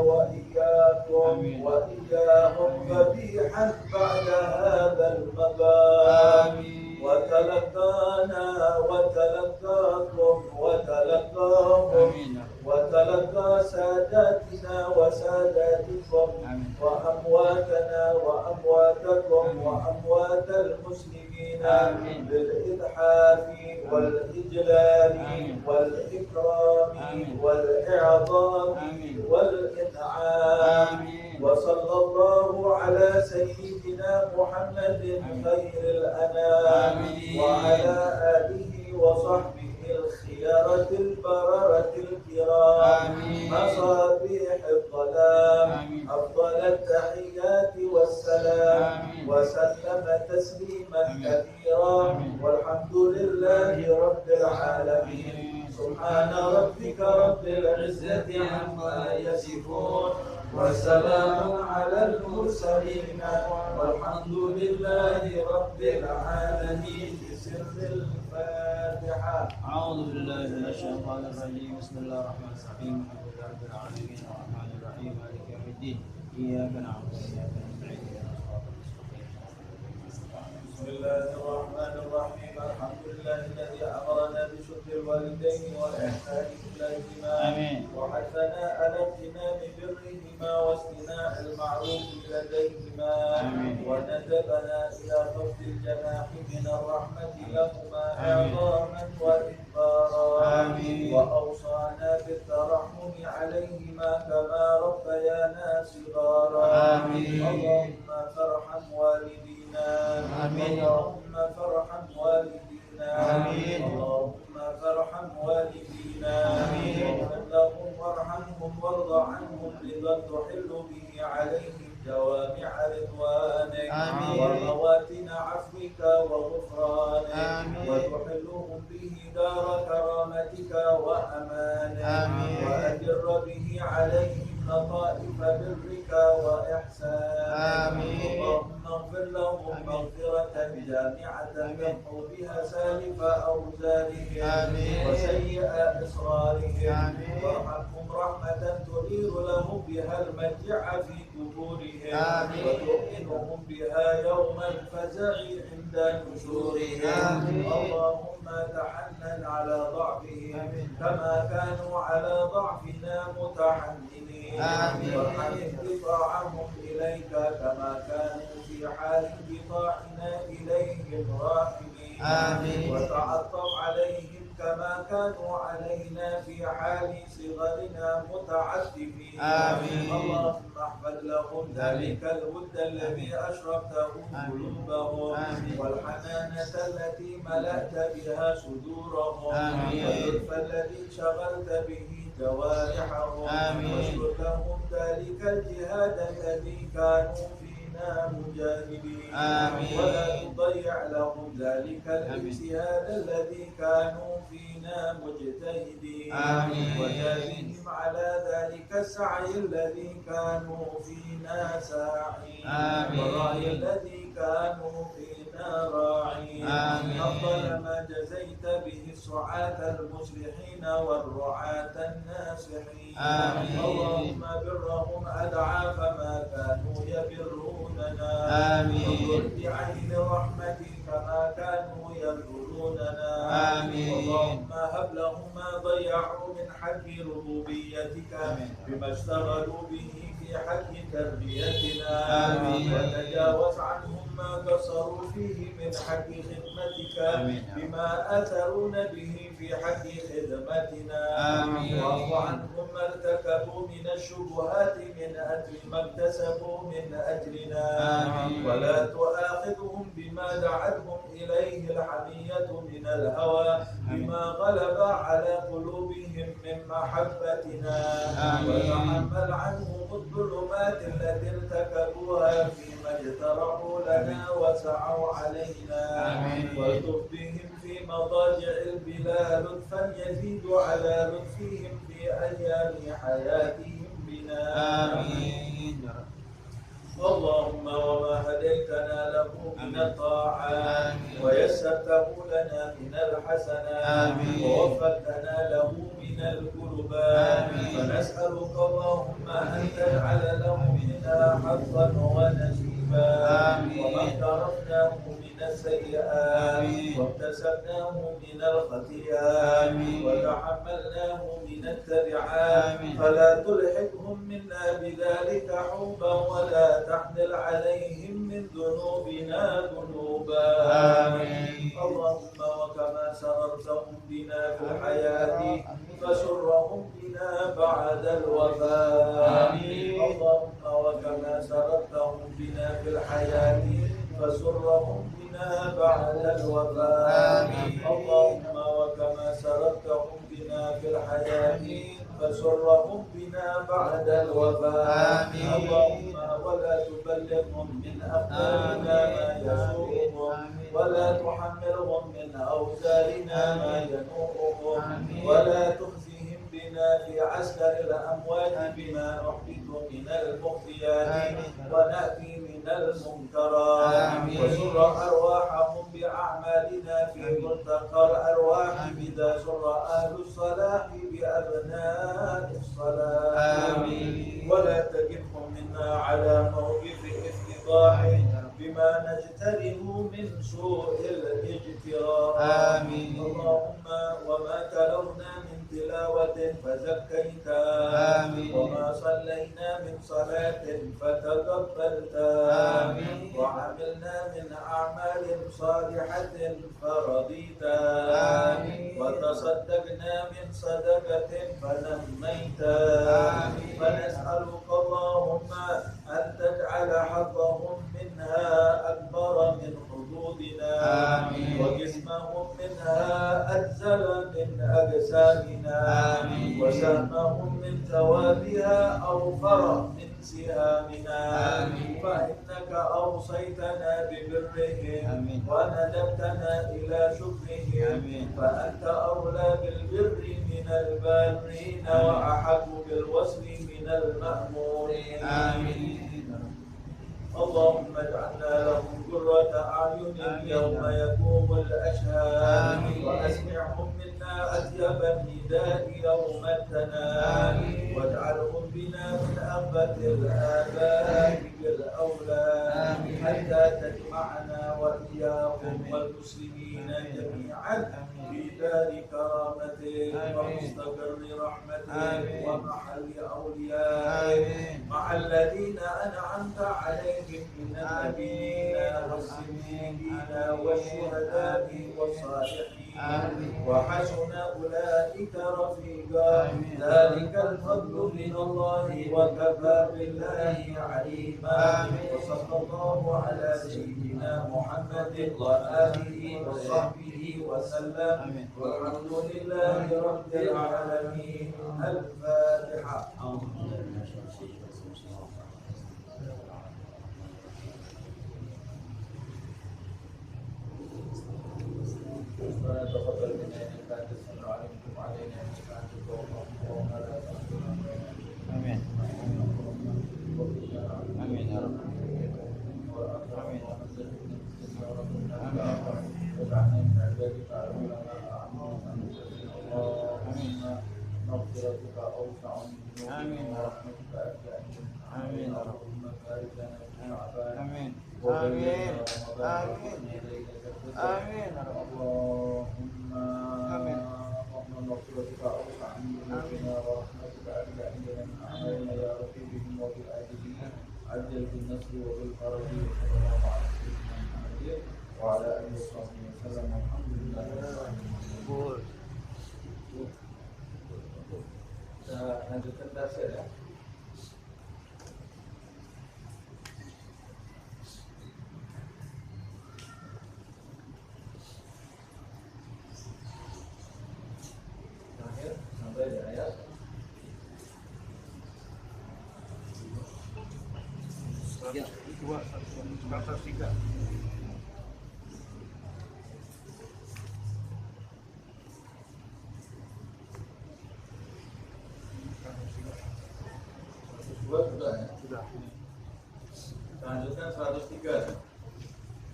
Speaker 1: وإياكم
Speaker 2: آمين.
Speaker 1: وإياهم ذبيحا بعد هذا المقام.
Speaker 2: آمين.
Speaker 1: وتلقانا وتلقاكم وتلقاهم
Speaker 2: آمين.
Speaker 1: وتلقى ساداتنا وساداتكم
Speaker 2: آمين.
Speaker 1: وأمواتنا وأمواتكم
Speaker 2: آمين.
Speaker 1: وأموات المسلمين
Speaker 2: آمين.
Speaker 1: بالإضحاف والإجلال
Speaker 2: آمين.
Speaker 1: والإكرام
Speaker 2: آمين.
Speaker 1: والإعظام
Speaker 2: آمين.
Speaker 1: والإنعام.
Speaker 2: آمين.
Speaker 1: وصلى الله على سيدنا محمد خير الأنام وعلى آله وصحبه الخيارة البررة الكرام مصابيح الظلام أفضل التحيات والسلام وسلم تسليما كثيرا والحمد لله رب العالمين. سبحان ربك رب العزة عما يصفون وسلام على المرسلين والحمد لله رب العالمين. بسر الفاتحة.
Speaker 2: أعوذ بالله من الشيطان الرجيم. بسم الله الرحمن الرحيم. الحمد لله رب العالمين الرحمن الرحيم مالك يوم الدين. إياك نعبد وإياك نستعين اهدنا الصراط المستقيم.
Speaker 1: بسم الله الرحمن الرحيم. الحمد لله الذي أمرنا بشكر الوالدين والإحسان إليهما وحثنا على اغتنام برهما واصطناع المعروف لديهما وندبنا إلى خفض الجناح من الرحمة لهما إعظاما وإكبارا وأوصانا بالترحم عليهما كما ربيانا صغارا. اللهم فارحم والدينا. اللهم فارحم والدينا. اللهم فارحم والدينا. واغفر لهم وارحمهم وارض عنهم رضا تحل به عليهم جوامع رضوانك ومواتن عفوك وغفرانك وتحلهم به دار كرامتك وأمانك وأدر به عليهم لطائف برك وإحسانك. اللهم اغفر لهم مغفرة جامعة تمحو بها سالف أوزارهم وسيئات إصرارهم وارحمهم رحمة تنير لهم بها المرجع في قبورهم وتؤمنهم بها يوم الفزع عند نشورهم. اللهم تحنن على ضعفهم كما كانوا على ضعفنا متحننين وارحم انقطاعهم إليك كما كانوا في حال انقطاعنا إليهم راحمين وتعطف عليهم كما كانوا علينا في حال صغرنا متعتبين. اللهم احفظ لهم ذلك الود الذي أشربته قلوبهم والحنانة التي ملأت بها صدورهم واللطف الذي شغلت به جوارحهم واشكر لهم ذلك الجهاد الذي كانوا فينا مجاهدين ولا تضيع لهم ذلك الاجتهاد الذي كانوا فينا مجتهدين وجازهم على ذلك السعي الذي كانوا فينا ساعين والرعي الذي كانوا فينا راعين أفضل ما جزيت به السعاة المصلحين والرعاة الناصحين. اللهم برهم أضعاف ما كانوا يبروننا وانظر بعين رحمتك كما كانوا يرجوننا. اللهم هب لهم ما ضيعوا من حق ربوبيتك بما اشتغلوا به في حق تربيتنا وتجاوز عنهم ما قصروا فيه من حق خدمتك بما أثرون به في حق خدمتنا. واعف عنهم ما ارتكبوا من الشبهات من أجل ما اكتسبوا من أجلنا ولا تؤاخذهم بما دعتهم إليه الحمية من الهوى بما غلب على قلوبهم من محبتنا وتحمل عنهم الظلمات التي ارتكبوها فيما اجترحوا لنا وسعوا علينا والطف بهم في مضاجع البلا لطفا يزيد على لطفهم في أيام حياتهم بنا. اللهم وما هديتنا له من الطاعات ويسرته لنا من الحسنات ووفقتنا له من القربات فنسألك اللهم أن تجعل له منا حظا ونصيبا وما اقترفناه من السيئات واكتسبناه من الخطيئات وتحملناه من التبعات فلا تلحقهم منا بذلك حوبا ولا تحمل عليهم من ذنوبنا ذنوبا. اللهم وكما سررتهم بنا في الحياة فسرهم بنا بعد الوفاة. اللهم وكما سررتهم بنا في الحياة فسرهم بنا بعد الوفاة اللهم وكما سررتهم بنا في الحياة فسرهم بنا بعد الوفاة اللهم ولا تبلغهم من أقدارنا ما يسوءهم ولا تحملهم من أوزارنا ما ينوءهم ولا تخزهم بنا في عسكر الأموات بما نحبط من المخزيات ونأتي من المنكرات وسر أرواحهم بأعمالنا في ملتقى الأرواح إذا سر أهل الصلاح بأبناء الصلاة ولا تجدهم منا على موقف افتضاح بما نجتره من سوء الاجتراء اللهم وما تلونا من تلاوة فزكيتا وما صلينا من صلاة فتقبلتا وعملنا من أعمال صالحة فرضيتا وتصدقنا من صدقة فنميتا فنسألك اللهم أن تجعل حظهم منها أكبر من حدودنا وجسمهم منها أجزل من أجسامنا وسهمهم من ثوابها أوفر من سهامنا فإنك أوصيتنا ببرهم وندبتنا إلى شكرهم فأنت أولى بالبر من البارين وأحق بالوصل من المأمورين اللهم اجعلنا لهم قرة أعين يوم يقوم الأشهاد وأسمعهم منا أطيب النداء يوم التناد واجعلهم بنا من أنبت الآباء بالأولاد حتى تجمعنا وإياهم والمسلمين جميعا في دار كرامته ومستقر رحمته ومحل أوليائه مع الذين أنعمت عليهم من النبيين والصديقين والشهداء والصالحين وحسن أولئك رفيقا ذلك الفضل من الله وكفى بالله عليما وصلى الله على سيدنا محمد وآله وصحبه وسلم والحمد لله رب العالمين الفاتحة ربنا تقبل منا انك انت السميع العليم وتب علينا انك انت التواب الرحيم ولا تحرمنا
Speaker 2: آمين آمين يا رب آمين
Speaker 1: واجعلنا من عبادك علمنا اللهم مغفرتك اوسع من ذنوبنا ورحمتك ارجع
Speaker 2: آمين
Speaker 1: اللهم بارك لنا في شعبان
Speaker 2: آمين
Speaker 1: وبلغنا رمضان
Speaker 2: آمين
Speaker 1: اللهم مغفرتك اوسع من ذنوبنا ورحمتك ارجع عندنا من اعمالنا يا ربي بهم وبالآجلين عجل بالنصر وبالفرج صلى الله على سيدنا محمد وعلى اله وصحبه وسلم والحمد لله رب العالمين. Kita lanjutkan tafsir ya. Terakhir sampai di ayat
Speaker 2: Ya, 103.
Speaker 1: sudah ya? Sudah. Kita lanjutkan 103.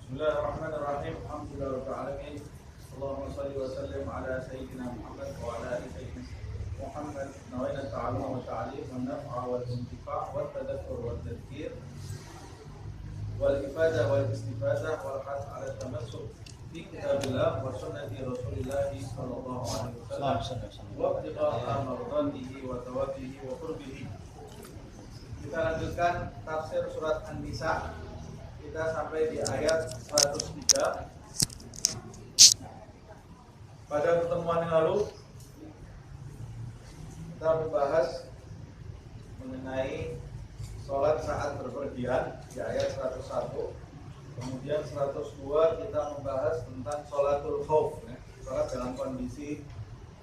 Speaker 1: Bismillahirrahmanirrahim. Alhamdulillahirabbil alamin. Allahumma shalli wa sallim ala sayyidina Muhammad wa ala ali sayyidina Muhammad. Nawaina ta'allum wa ta'lim wa naf'a wal intifa' wa tadakkur wa tadhkir wal ifadah wal istifadah wal hath ala tamassuk fi kitabillah wa sunnati Rasulillah sallallahu alaihi wasallam wa ibtigha'a mardatihi wa thawabihi wa qurbihi. Kita lanjutkan tafsir surat An-Nisa. Kita sampai di ayat 103. Pada pertemuan yang lalu kita membahas mengenai sholat saat berpergian di ayat 101. Kemudian 102 kita membahas tentang sholatul khauf, ya. Sholat dalam kondisi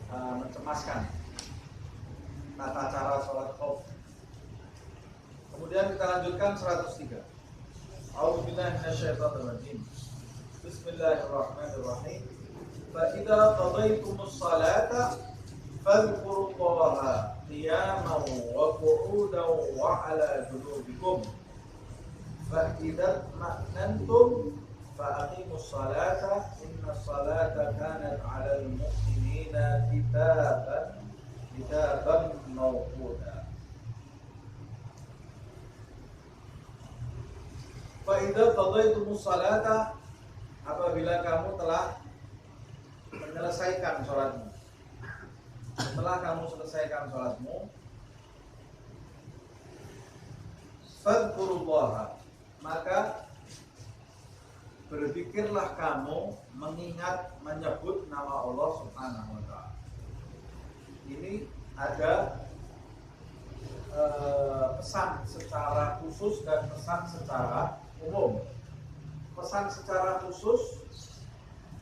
Speaker 1: mencemaskan, tata cara sholat khauf. Kemudian kita lanjutkan 103. A'udzubillahi minasyaitonir rajim. Bismillahirrahmanirrahim. Fa idza qadaytumus salata fadhkurullaha qiyaman wa qu'udan wa 'ala junubikum. Fa idza ma'nantum fa aqimus salata innas salata kanat 'alal mu'minina kitaban mawquta. Fa idza qadaytumus salata, apabila kamu telah menyelesaikan sholatmu. Setelah kamu selesaikan sholatmu, fadhkurullaha, maka berzikirlah kamu mengingat, menyebut nama Allah Subhanahu wa ta'ala. Ini ada pesan secara khusus dan pesan secara umum. Pesan secara khusus,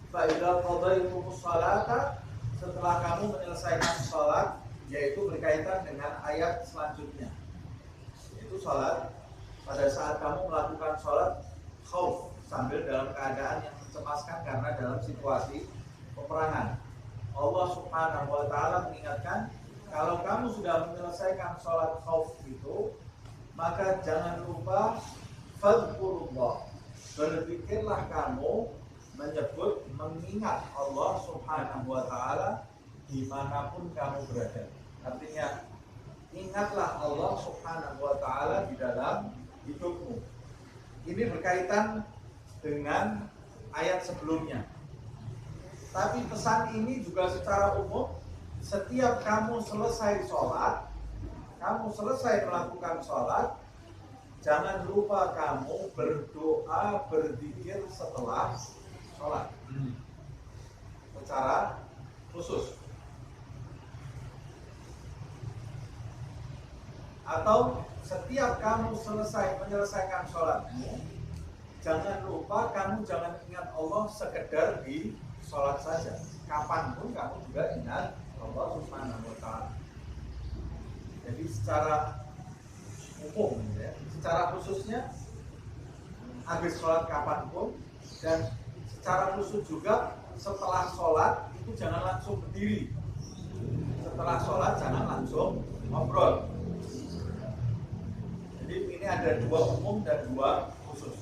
Speaker 1: fa idza qadaytumus salata, setelah kamu menyelesaikan salat, yaitu berkaitan dengan ayat selanjutnya. Itu salat pada saat kamu melakukan salat khauf, sambil dalam keadaan yang mencemaskan karena dalam situasi peperangan. Allah Subhanahu wa ta'ala mengingatkan, kalau kamu sudah menyelesaikan salat khauf itu, maka jangan lupa fadhkurullah, berzikirlah kamu, menyebut, mengingat Allah Subhanahu wa ta'ala dimanapun kamu berada. Artinya, ingatlah Allah Subhanahu wa ta'ala di dalam hidupmu. Ini berkaitan dengan ayat sebelumnya. Tapi pesan ini juga secara umum, setiap kamu selesai sholat, kamu selesai melakukan sholat, jangan lupa kamu berdoa, berzikir setelah sholat secara khusus. Atau setiap kamu menyelesaikan sholatmu, jangan lupa kamu jangan ingat Allah sekedar di sholat saja. Kapanpun kamu juga ingat Allah Subhanahu wa ta'ala. Jadi secara umum, ya, secara khususnya habis sholat kapanpun, dan secara khusus juga setelah sholat itu jangan langsung berdiri. Setelah sholat jangan langsung ngobrol. Jadi ini ada dua umum dan dua khusus.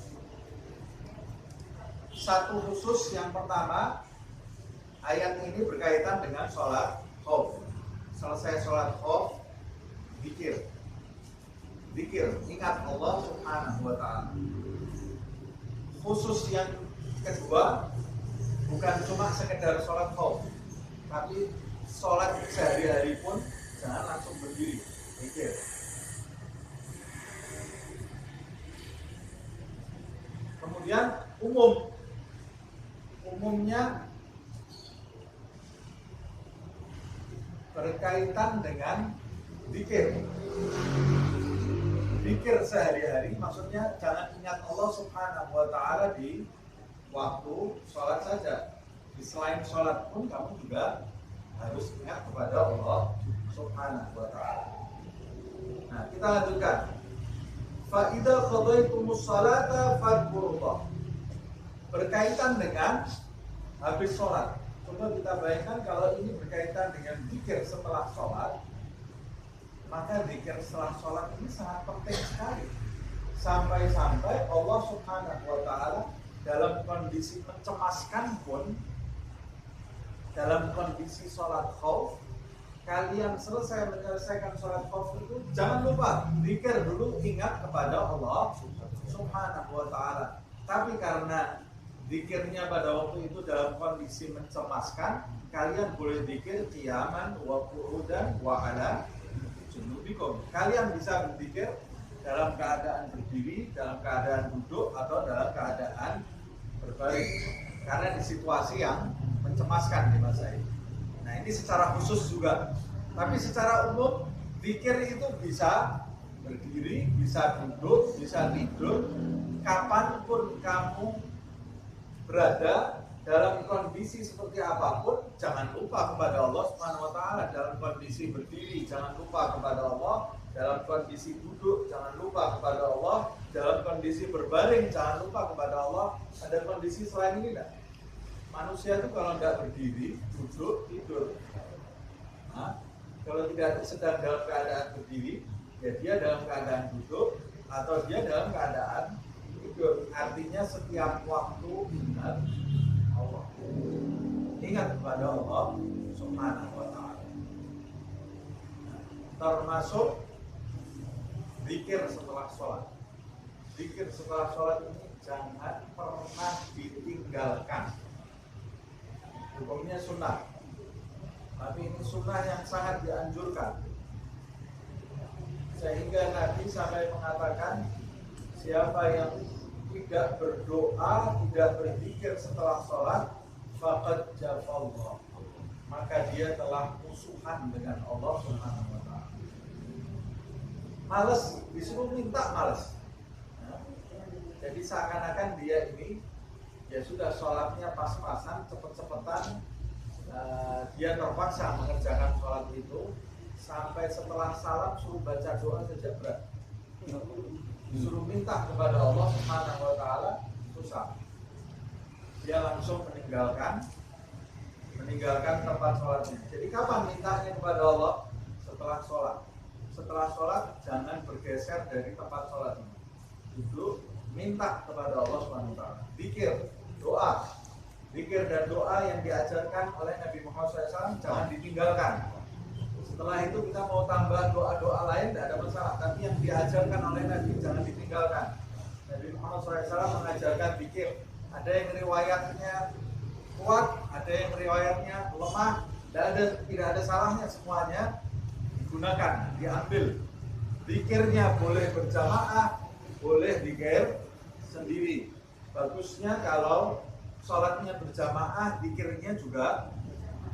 Speaker 1: Satu khusus yang pertama, ayat ini berkaitan dengan sholat khauf. Selesai sholat khauf, zikir, ingat Allah Subhanahu wa ta'ala. Khusus yang kedua, bukan cuma sekedar sholat khauf, tapi sholat sehari-hari pun jangan langsung berdiri, zikir. Kemudian umumnya berkaitan dengan zikir sehari-hari, maksudnya jangan ingat Allah Subhanahu wa ta'ala di waktu sholat saja. Di selain sholat pun kamu juga harus ingat kepada Allah Subhanahu wa ta'ala. Nah, kita lanjutkan. Fa idza qadaytumus salata fadhkurullah. Berkaitan dengan habis sholat. Coba kita bayangkan kalau ini berkaitan dengan zikir setelah sholat, maka zikir setelah sholat ini sangat penting sekali. Sampai-sampai Allah Subhanahu wa ta'ala dalam kondisi mencemaskan pun, dalam kondisi sholat khauf, kalian menyelesaikan sholat khauf itu jangan lupa zikir dulu, ingat kepada Allah Subhanahu wa ta'ala. Tapi karena zikirnya pada waktu itu dalam kondisi mencemaskan, kalian boleh zikir qiyaman wa qu'udan wa 'ala junubikum. Kalian bisa berzikir dalam keadaan berdiri, dalam keadaan duduk, atau dalam keadaan berbaring, karena di situasi yang mencemaskan di masa ini. Nah, ini secara khusus juga. Tapi secara umum zikir itu bisa berdiri, bisa duduk, bisa tidur, kapanpun kamu berada dalam kondisi seperti apapun, jangan lupa kepada Allah Subhanahu wa taala. Dalam kondisi berdiri, jangan lupa kepada Allah. Dalam kondisi duduk, jangan lupa kepada Allah. Dalam kondisi berbaring, jangan lupa kepada Allah. Ada kondisi selain ini enggak? Manusia itu kalau enggak berdiri, duduk, tidur. Nah, kalau tidak sedang dalam keadaan berdiri, ya dia dalam keadaan duduk atau dia dalam keadaan tidur. Artinya setiap waktu ingat Allah, ingat kepada Allah Subhanahu wa taala. Termasuk zikir setelah sholat. Zikir setelah sholat ini jangan pernah ditinggalkan. Hukumnya sunnah, tapi ini sunnah yang sangat dianjurkan. Sehingga Nabi sampai mengatakan, siapa yang tidak berdoa, tidak berzikir setelah sholat, faqad jafallah, maka dia telah musuhan dengan Allah Subhanahu wa taala. Males, disuruh minta males. Jadi seakan-akan dia ini ya sudah sholatnya pas-pasan, cepet-cepetan, dia terpaksa mengerjakan sholat itu sampai setelah salam suruh baca doa saja berat. Disuruh minta kepada Allah Subhanahu wa taala susah. Dia langsung meninggalkan tempat sholatnya. Jadi kapan mintanya kepada Allah? Setelah sholat. Setelah sholat jangan bergeser dari tempat sholat ini. Duduk, minta kepada Allah Subhanahu wa taala. Zikir, doa. Zikir dan doa yang diajarkan oleh Nabi Muhammad SAW jangan ditinggalkan. Setelah itu kita mau tambah doa-doa lain tidak ada masalah, tapi yang diajarkan oleh Nabi jangan ditinggalkan. Nabi Muhammad SAW mengajarkan zikir. Ada yang riwayatnya kuat, ada yang riwayatnya lemah, tidak ada salahnya, semuanya digunakan, diambil. Zikirnya boleh berjamaah, boleh zikir sendiri. Bagusnya kalau sholatnya berjamaah, zikirnya juga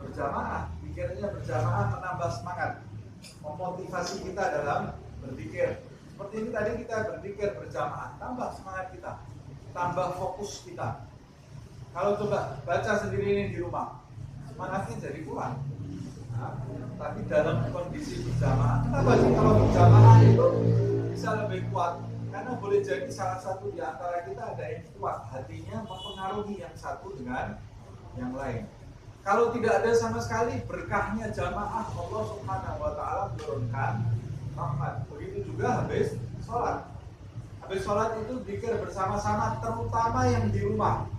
Speaker 1: berjamaah. Zikirnya berjamaah menambah semangat, memotivasi kita dalam berzikir. Seperti ini tadi kita berzikir berjamaah, tambah semangat kita, tambah fokus kita. Kalau coba baca sendiri ini di rumah, semangatnya jadi kurang. Nah, tapi dalam kondisi berjamaah, kenapa sih kalau berjamaah itu bisa lebih kuat? Karena boleh jadi salah satu di antara kita ada yang kuat, hatinya mempengaruhi yang satu dengan yang lain. Kalau tidak ada sama sekali, berkahnya jamaah Allah Subhanahu wa taala turunkan rahmat. Begitu juga habis sholat. Habis sholat itu zikir bersama-sama, terutama yang di rumah.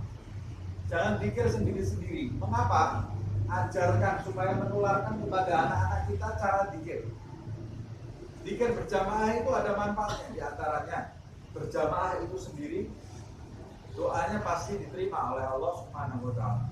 Speaker 1: Jangan zikir sendiri-sendiri. Mengapa? Ajarkan supaya menularkan kepada anak-anak kita cara zikir. Zikir berjamaah itu ada manfaatnya, di antaranya berjamaah itu sendiri doanya pasti diterima oleh Allah Subhanahu wa taala.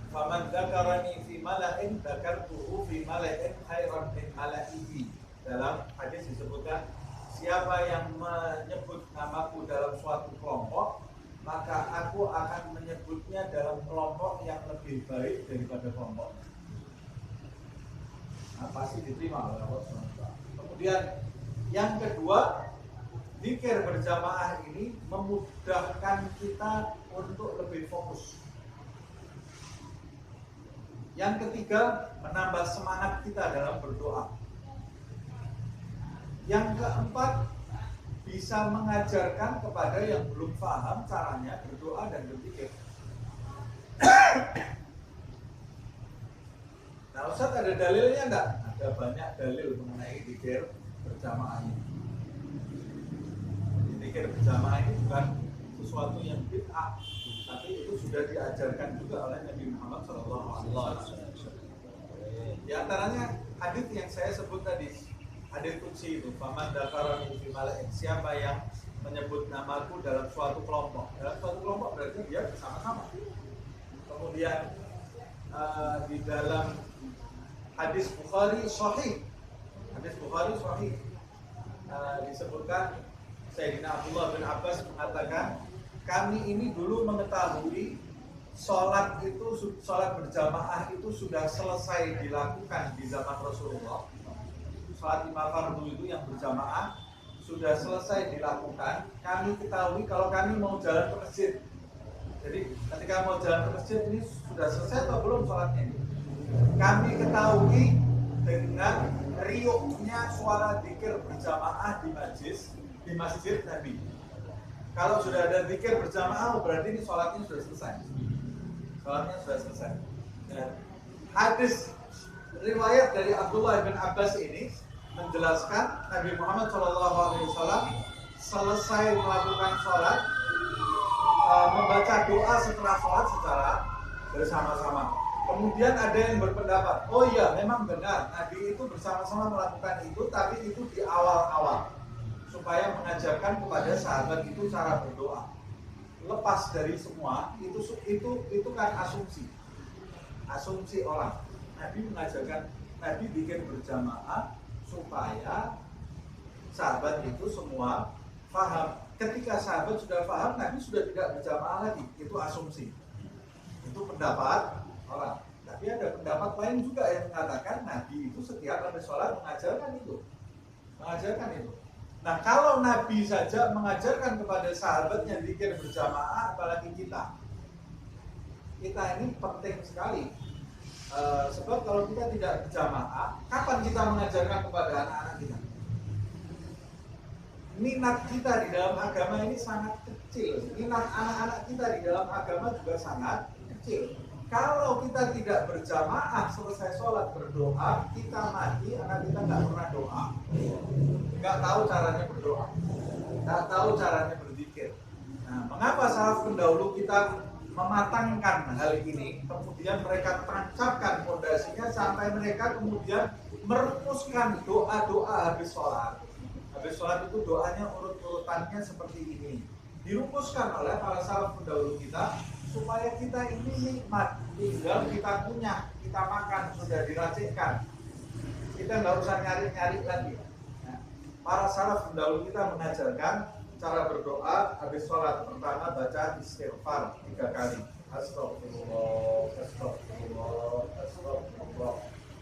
Speaker 1: Faman dzakarani fi mala'in dzakartuhu fi mala'in khairan min mala'ihi. Dalam hadis disebutkan, siapa yang menyebut namaku dalam suatu kelompok, maka aku akan menyebutnya dalam kelompok yang lebih baik daripada kelompok. Nah, pasti diterima oleh Allah SWT. Kemudian yang kedua, zikir berjamaah ini memudahkan kita untuk lebih fokus. Yang ketiga, menambah semangat kita dalam berdoa. Yang keempat, bisa mengajarkan kepada yang belum paham caranya berdoa dan berzikir. Nah, Ustaz ada dalilnya enggak? Ada banyak dalil mengenai zikir berjamaah ini. Zikir berjamaah ini bukan sesuatu yang bid'ah, tapi itu sudah diajarkan juga oleh Nabi Muhammad SAW. Di antaranya hadis yang saya sebut tadi, hadis qudsi itu, faman dzakarani fi mala'in, siapa yang menyebut namaku dalam suatu kelompok. Dalam suatu kelompok berarti dia bersama-sama. Kemudian di dalam hadis Bukhari Sahih, disebutkan Sayyidina Abdullah bin Abbas mengatakan, kami ini dulu mengetahui sholat berjamaah itu sudah selesai dilakukan di zaman Rasulullah sholat 5 fardu itu yang berjamaah sudah selesai dilakukan, kami ketahui kalau kami mau jalan ke masjid. Jadi ketika mau jalan ke masjid ini sudah selesai atau belum sholatnya ini? Kami ketahui dengan riuknya suara zikir berjamaah di masjid Nabi. Kalau sudah ada zikir berjamaah berarti ini sholatnya sudah selesai. Sholatnya sudah selesai. Dan hadis riwayat dari Abdullah bin Abbas ini menjelaskan Nabi Muhammad SAW selesai melakukan sholat, membaca doa setelah sholat secara bersama-sama. Kemudian ada yang berpendapat, oh iya memang benar Nabi itu bersama-sama melakukan itu, tapi itu di awal-awal supaya mengajarkan kepada sahabat itu cara berdoa. Lepas dari semua itu kan asumsi orang. Nabi mengajarkan, Nabi bikin berjamaah supaya sahabat itu semua paham. Ketika sahabat sudah paham, Nabi sudah tidak berjamaah lagi. Itu asumsi. Itu pendapat orang. Tapi ada pendapat lain juga yang mengatakan Nabi itu setiap ada sholat mengajarkan itu. Nah, kalau Nabi saja mengajarkan kepada sahabatnya zikir berjamaah, apalagi kita. Kita ini penting sekali. Sebab kalau kita tidak berjamaah, kapan kita mengajarkan kepada anak-anak kita? Minat kita di dalam agama ini sangat kecil. Minat anak-anak kita di dalam agama juga sangat kecil. Kalau kita tidak berjamaah selesai sholat berdoa, kita mati, anak kita nggak pernah doa, nggak tahu caranya berdoa, nggak tahu caranya berzikir. Nah, mengapa salaf pendahulu kita mematangkan hal ini, kemudian mereka tancapkan fondasinya sampai mereka kemudian merumuskan doa-doa habis sholat. Habis sholat itu doanya urut-urutannya seperti ini. Dirumuskan oleh para salaf pendahulu kita supaya kita ini nikmat, tinggal kita kunyah, kita makan, sudah diracikkan. Kita nggak usah nyari-nyari lagi. Nah, para salaf pendahulu kita mengajarkan cara berdoa habis sholat. Pertama baca istighfar 3 kali. Astagfirullah, astagfirullah, astagfirullah.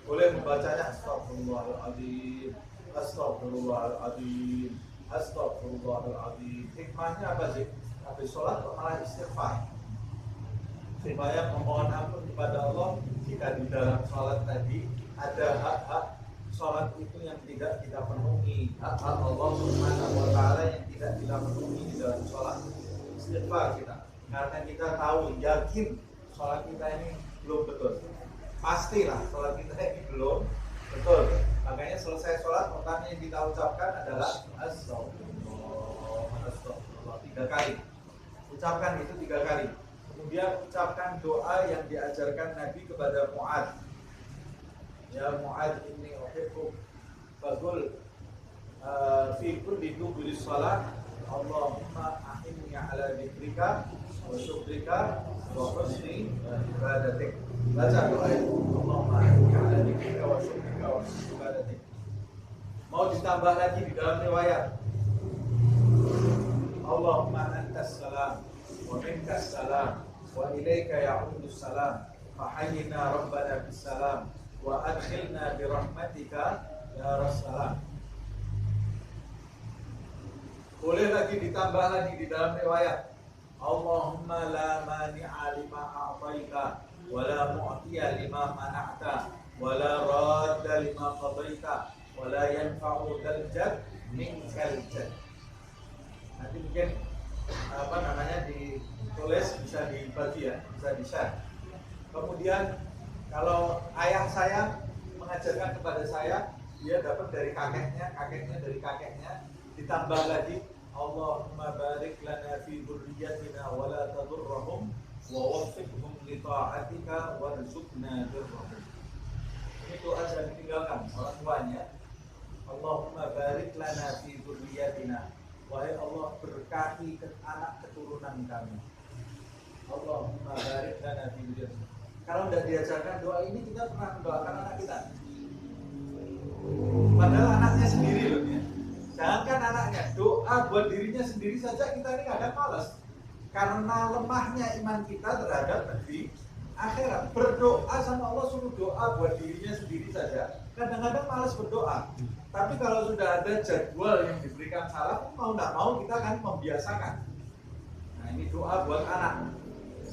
Speaker 1: Boleh membacanya astagfirullahaladzim, astagfirullahaladzim, astagfirullahaladzim. Hikmahnya apa sih? Habis sholat malah istighfar, supaya memohon ampun kepada Allah jika di dalam sholat tadi ada hak-hak sholat itu yang tidak kita penuhi, hak-hak Allah Subhanahu wa Ta'ala yang tidak kita penuhi di dalam sholat. Istighfar kita, karena kita tahu, yakin sholat kita ini belum betul. Pastilah sholat kita ini belum betul. Makanya selesai sholat pertama yang kita ucapkan adalah astagfirullah, astagfirullah 3 kali. Ucapkan itu 3 kali. Kemudian ucapkan doa yang diajarkan Nabi kepada Mu'adz. Ya Mu'adz, inni uhibbuk faqul fi kulli duburi shalah Allahumma a'inni ala dzikrika wa syukrika wa husni ibadatik. Baca doa itu, Allahumma a'inni ala dzikrika wa syukrika wa husni ibadatik. Mau ditambah lagi di dalam riwayat, Allahumma antas salam wa minkas salam wa ilaika ya'udus salam fahayyina rabbana bis salam wa adkhilna bi rahmatika ya rassalam. Boleh lagi ditambah lagi di dalam riwayat, Allahumma la mani'a lima a'taita wa la mu'tiya lima mana'ta wa la radda lima qadaita wa la yanfa'u dzal jadd minkal jadd. Nanti mungkin ditulis, bisa dibagi ya, bisa di-share. Kemudian kalau ayah saya mengajarkan kepada saya, dia dapat dari kakeknya, kakeknya dari kakeknya, ditambah lagi Allahumma barik lana fi dzurriyyatina wa la tadurrahum wa waffiqhum li ta'atika warzuqna birrahum. Ini doa saya ditinggalkan orang tuanya. Allahumma barik lana fi dzurriyyatina, wahai Allah berkahi anak keturunan kami. Allahumma barik lana fi dzurriyyatina. Kalau tidak diajarkan doa ini, kita pernah mendoakan anak kita. Padahal anaknya sendiri loh ya. Jangankan anaknya, doa buat dirinya sendiri saja kita ini kadang malas. Karena lemahnya iman kita terhadap negeri akhirat. Berdoa sama Allah suruh doa buat dirinya sendiri saja. kadang-kadang malas berdoa. Tapi kalau sudah ada jadwal yang diberikan salaf, mau tidak mau kita akan membiasakan. Nah, ini doa buat anak.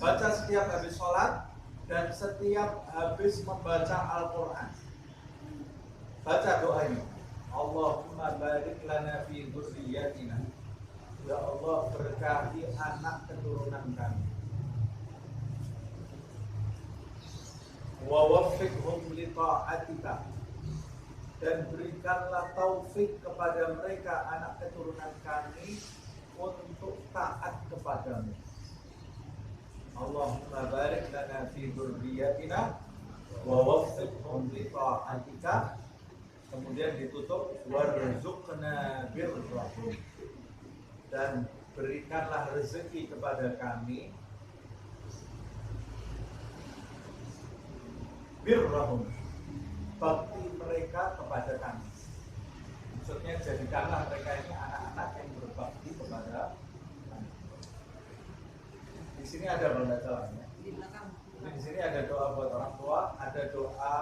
Speaker 1: Baca setiap habis sholat dan setiap habis membaca Al-Quran. Baca doa ini. Allahumma barik lana fi dzurriyyatina. Ya Allah, berkahi anak keturunan kami. Wa waffiqhum li ta'atika. Dan berikanlah taufik kepada mereka anak keturunan kami untuk taat kepadamu. Allahumma barik lana fi dzurriyyatina wa waffiqhum li ta'atika. Kemudian ditutup warzuqna birrahum. Dan berikanlah rezeki kepada kami birrahum, bakti mereka kepada kami. Maksudnya jadikanlah mereka ini anak-anak yang berbakti kepada kami. Di sini ada benda jalannya. Di sini ada doa buat orang tua, ada doa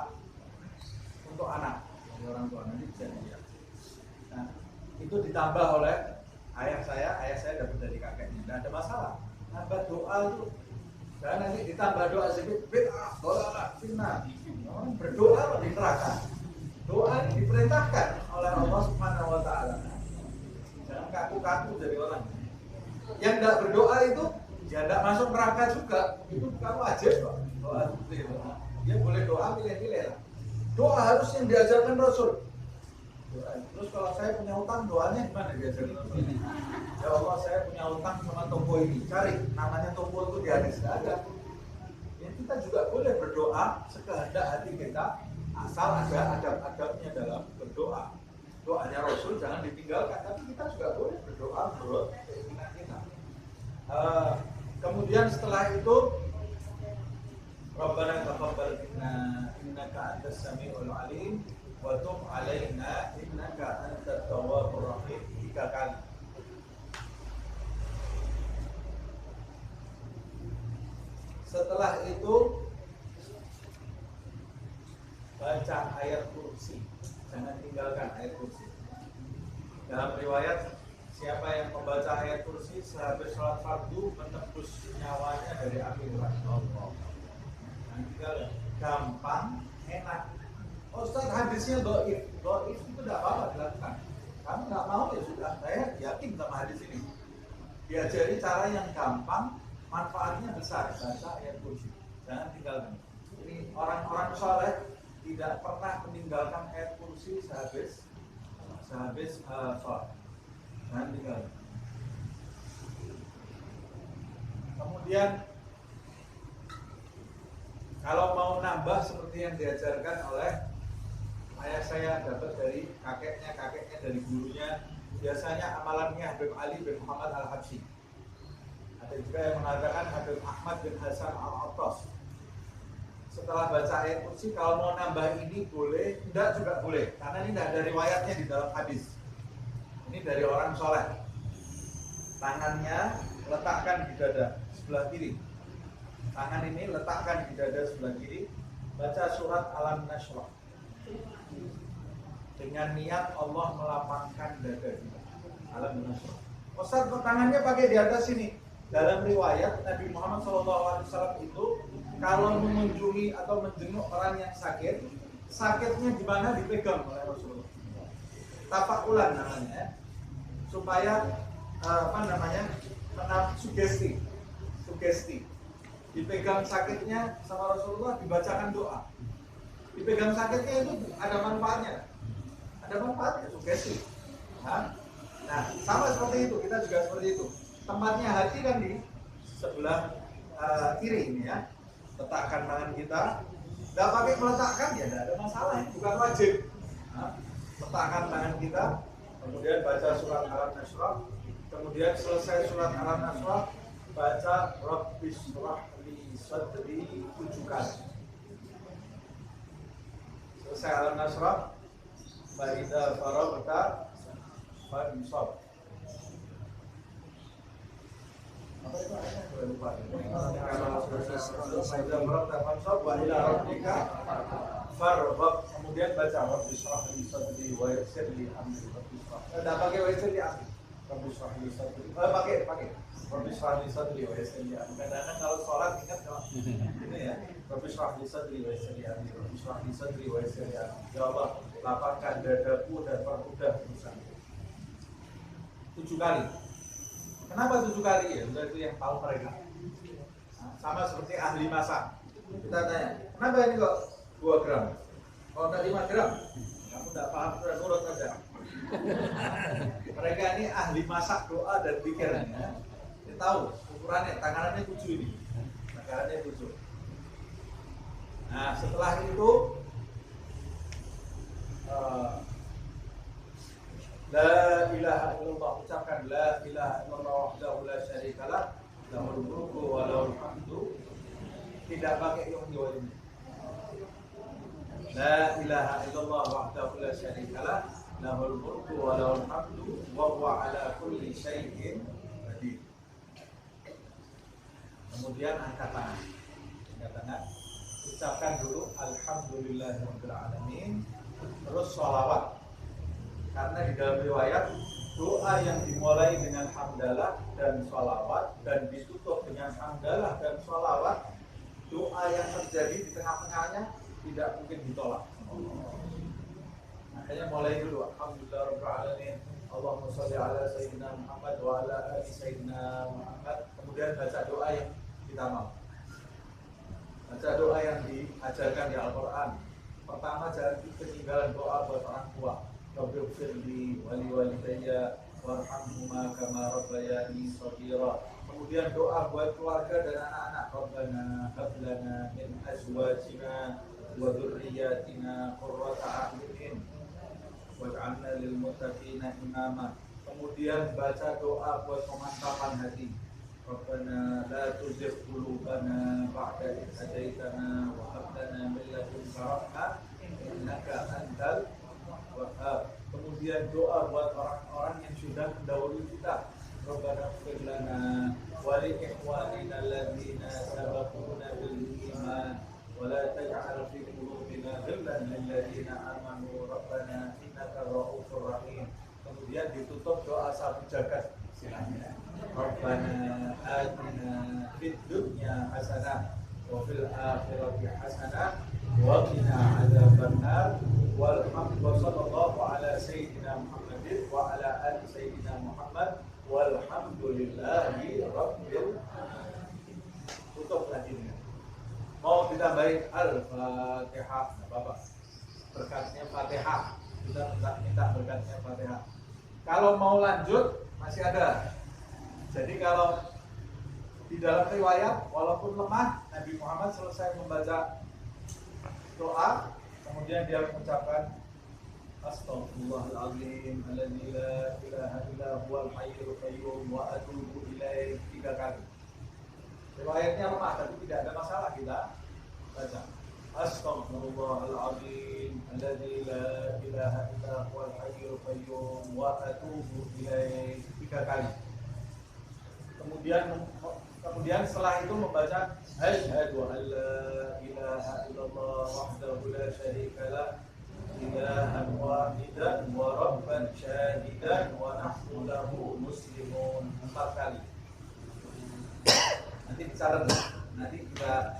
Speaker 1: untuk anak dari orang tua, nanti bisa dilihat. Nah, itu ditambah oleh ayah saya dapat dari kakeknya. Tidak ada masalah. Nambah doa itu. Dan nanti ditambah doa sedikit, bid'ah, dolalah, fitnah. Berdoa di neraka. Doa ini diperintahkan oleh Allah Subhanahu wa taala. Jangan kaku-kaku jadi orang. Yang tidak berdoa itu ya tidak masuk neraka juga. Itu bukan wajib loh. Doa seperti itu. Dia boleh doa pilih-pilih lah. Doa harus yang diajarkan Rasul. Doa. Terus kalau saya punya utang, doanya gimana diajarkan Rasul? Ya Allah, saya punya utang sama toko ini. Cari namanya toko itu di hadis ada. Ya, kita juga boleh berdoa sekehendak hati kita, asal ada adab-adabnya dalam berdoa. Doanya Rasul jangan ditinggalkan, tapi kita juga boleh berdoa menurut keinginan kita. Kemudian setelah itu, Rabbana taqabbal minna innaka antas samiul alim wa tub alaina innaka antat tawwabur rahim 3 kali. Setelah itu baca ayat kursi, jangan tinggalkan ayat kursi. Dalam riwayat, siapa yang membaca ayat kursi sehabis sholat fardu menembus nyawanya dari api neraka. Nah, tinggal gampang, enak. Ustaz, hadisnya doif itu tidak apa-apa dilakukan. Kamu nggak mau ya sudah, saya yakin sama hadis ini. Diajari cara yang gampang, manfaatnya besar, baca ayat kursi. Jangan tinggalkan. Ini orang-orang soleh tidak pernah meninggalkan ayat kursi sehabis sholat. Jangan tinggalkan. Kemudian kalau mau nambah seperti yang diajarkan oleh ayah saya, dapat dari kakeknya dari gurunya. Biasanya amalannya Habib Ali bin Muhammad Al-Habsyi. Ada juga yang mengatakan Habib Ahmad bin Hasan Al-Attas. Setelah baca ayat kursi, kalau mau nambah ini boleh, tidak juga boleh, karena ini tidak ada riwayatnya di dalam hadis. Ini dari orang soleh. Tangannya letakkan di dada sebelah kiri. Tangan ini letakkan di dada sebelah kiri. Baca surat Al-Nashrah dengan niat Allah melapangkan dada kita. Al-Nashrah. Ustaz, tangannya pakai di atas sini. Dalam riwayat Nabi Muhammad SAW itu kalau mengunjungi atau menjenguk orang yang sakit, sakitnya di mana dipegang oleh Rasulullah. Tafakulan namanya, supaya sugesti. Dipegang sakitnya sama Rasulullah, dibacakan doa. Dipegang sakitnya itu ada manfaatnya. Sugesti. Nah, sama seperti itu, kita juga seperti itu. Tempatnya hati kan di sebelah kiri ini ya. Letakkan tangan kita. Tidak pakai meletakkan ya, tidak ada masalah, bukan wajib. Letakkan tangan kita, kemudian baca surat Al-Nashrah. Kemudian selesai surat Al-Nashrah, baca Rabbis shrah li sadri 7 kali. Selesai Al-Nashrah, Fa'idha faragta fansab. Apa itu ayatnya? Saya lupa. Fa'idha faragta fansab wa ila rabbika farghab. Kemudian baca Rabbi shrah li sadri wa yassir li amri. Rabbi shrah. Enggak pakai wa yassir li amri. Rabbi shrah li sadri. Pakai. Rabbi shrah li sadri wa yassir li amri. Kadang-kadang kalau sholat ingat kalau ini ya. Rabbi shrah li sadri wa yassir li amri. Rabbi shrah li sadri wa yassir li amri. Ya Allah, lapangkan dadaku dan permudah urusan. 7 kali. Kenapa 7 kali ya? Sudah itu yang tahu mereka. Nah, sama seperti ahli masak. Kita tanya, kenapa ini kok 2 gram? Kalau enggak 5 gram? Kamu enggak paham, sudah nurut aja. Mereka ini ahli masak doa dan pikirannya. Dia tahu ukurannya, tangannya 7 ini. Tangannya 7. Nah, setelah itu La ilaha illallah, ucapkan La ilaha illallah wahdahu la syarikalah lahul mulku wa lahul hamdu. Tidak pakai yang di ini. La ilaha illallah wahdahu la syarikalah lahul mulku wa lahul hamdu wa huwa ala kulli syai'in qadir. Kemudian angkat tangan. Ucapkan dulu alhamdulillahirabbil alamin, terus sholawat. Karena di dalam riwayat doa yang dimulai dengan hamdalah dan sholawat dan ditutup dengan hamdalah dan sholawat, doa yang terjadi di tengah-tengahnya tidak mungkin ditolak. Makanya mulai dulu alhamdulillahirabbil alamin, Allahumma shalli ala sayyidina Muhammad wa ala ali sayyidina Muhammad. Kemudian baca doa yang kita mau. Baca doa yang diajarkan di Al-Qur'an. Pertama, jangan ketinggalan doa buat orang tua. Rabbi firli wali walidayya warhamhuma kama rabbayani shaghira. Kemudian doa buat keluarga dan anak-anak. Rabbana hab lana min azwajina wa dzurriyyatina qurrata a'yunin waj'alna lil muttaqina imama. Kemudian baca doa buat pemantapan hati. Rabbana la tuzigh qulubana ba'da idh hadaitana wa hab lana min ladunka rahmah innaka antal Wahab. Kemudian doa buat orang-orang yang sudah mendahului kita. Rabbana ighfir lana wa li ikhwanina alladziina sabaquna bil iman wa la taj'al fi qulubina ghillan lil ladziina amanu rabbana innaka ra'ufur rahim. Kemudian ditutup doa satu jagat silahnya. Rabbana atina fid dunya hasanah wa fil akhirati hasanah wa qina adzabannar. Walhamdulillah sallallahu ala sayyidina Muhammadin wa ala ali sayyidina Muhammad walhamdulillahi rabbil alamin. Tutup lagi. Mau ditambahin Al-Fatihah, enggak apa-apa. Berkatnya Fatihah. Kita minta berkatnya Fatihah. Kalau mau lanjut masih ada. Jadi kalau di dalam riwayat walaupun lemah, Nabi Muhammad selesai membaca doa, kemudian dia mengucapkan Astaghfirullahaladzim alladzi la ilaha illa huwal hayyul qayyum wa atubu ilaihi 3 kali. Riwayatnya lemah tapi tidak ada masalah, kita baca Astaghfirullahaladzim alladzi la ilaha illa huwal hayyul qayyum wa atubu ilaihi 3 kali. Kemudian setelah itu membaca Asyhadu an la ilaha illallah wahdahu la syarikalah ilahan wahidan wa rabban syahidan wa nahnu lahu muslimun 4 kali. Nanti dicatat, nanti kita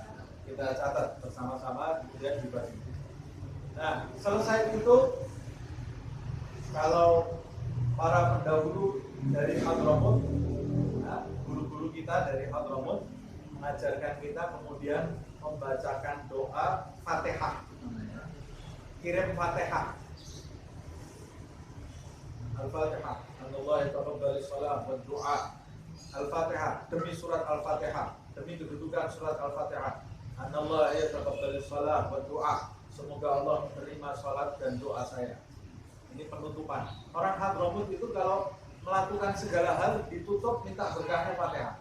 Speaker 1: catat bersama-sama kemudian dibagi. Nah, selesai itu kalau para pendahulu dari Hadramut, guru-guru kita dari Hadramut mengajarkan kita kemudian membacakan doa Fatihah. Kirim Fatihah. Al-Fatihah. Allah yataqabbal shalah wa du'a. Al-Fatihah demi surat Al-Fatihah, demi kedudukan surat Al-Fatihah. Allah yataqabbal shalah wa du'a. Semoga Allah menerima salat dan doa saya. Ini penutupan. Orang Hadramut itu kalau melakukan segala hal ditutup minta berkahnya Fatihah.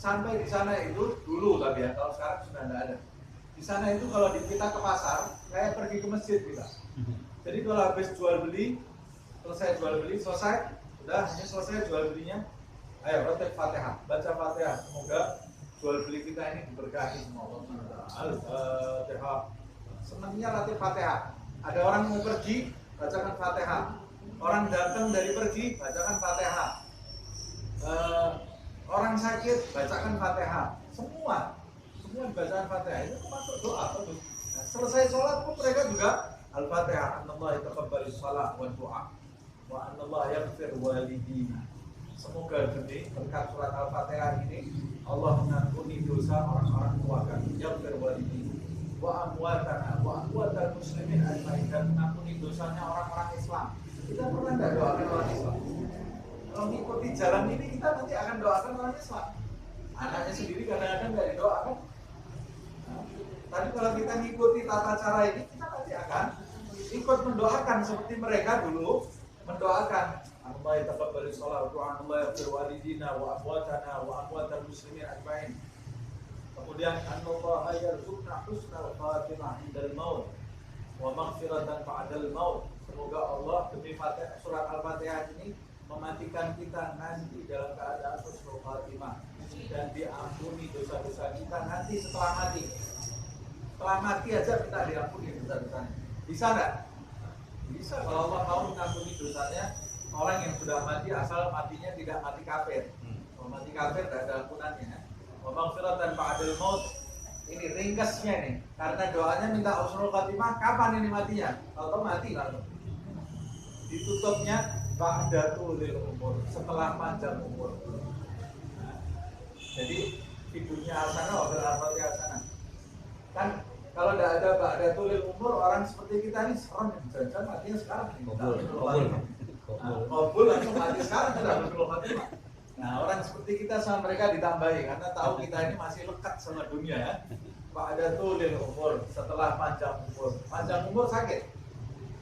Speaker 1: Sampai di sana itu dulu tapi ya, kalau sekarang sudah tidak ada. Di sana itu kalau kita ke pasar, kayak pergi ke masjid kita. Jadi kalau habis jual beli, selesai sudah hanya selesai jual belinya, ayo rotek Fatihah, baca Fatihah. Semoga jual beli kita ini diberkahi semua Allah. Al-Fatihah. senangnya latih Fatihah. Ada orang mau pergi, bacakan Fatihah. Orang datang dari pergi, bacakan Fatihah. Orang sakit, bacakan Fatihah. Semua bacaan Fatihah itu termasuk doa. Nah, selesai sholat pun mereka juga Al-Fatihah. Anallah yataqabbalu shalah wa du'a wa anallah yaghfir walidina. Semoga demi berkat surat Al-Fatihah ini Allah mengampuni dosa orang-orang tua kami, yaghfir walidina wa amwatana wa amwatal muslimin ajmain, dan mengampuni dosanya orang-orang Islam. Kita pernah enggak doakan orang Islam? Kalau mengikuti jalan ini kita nanti akan doakan orang Islam. Anaknya sendiri kadang-kadang enggak didoakan. Tapi kalau kita mengikuti tata cara ini, kita nanti akan ikut mendoakan seperti mereka dulu mendoakan. Allah yataqabbalu shalah wa Allah yaghfir walidina wa amwatana wa amwatal muslimin ajmain. Kemudian Allah yarzuqna husnal khatimah indal maut wa maghfiratan ba'dal maut. Semoga Allah demi surat Al-Fatihah ini mematikan kita nanti dalam keadaan husnul khatimah dan diampuni dosa-dosa kita nanti setelah mati. Setelah mati aja kita diampuni dosa-dosanya. Bisa enggak? Bisa. Kalau Allah mau mengampuni dosanya orang yang sudah mati asal matinya tidak mati kafir. Kalau mati kafir tidak ada ampunannya. Wa maghfiratan ba'dal maut. Ini ringkasnya nih. Karena doanya minta husnul khatimah, kapan ini matinya? Kalau mati langsung. Ditutupnya ba'datul umur, setelah panjang umur. Nah, jadi ibunya hasanah wa fil akhirati hasanah. Kan kalau tidak ada ba'datul umur, orang seperti kita ini serem, jangan matinya sekarang. Kabul langsung mati sekarang, tidak husnul khatimah. Nah, orang seperti kita sama mereka ditambahi karena tahu kita ini masih lekat sama dunia ya. Ba'datul umur, setelah panjang umur. Panjang umur sakit.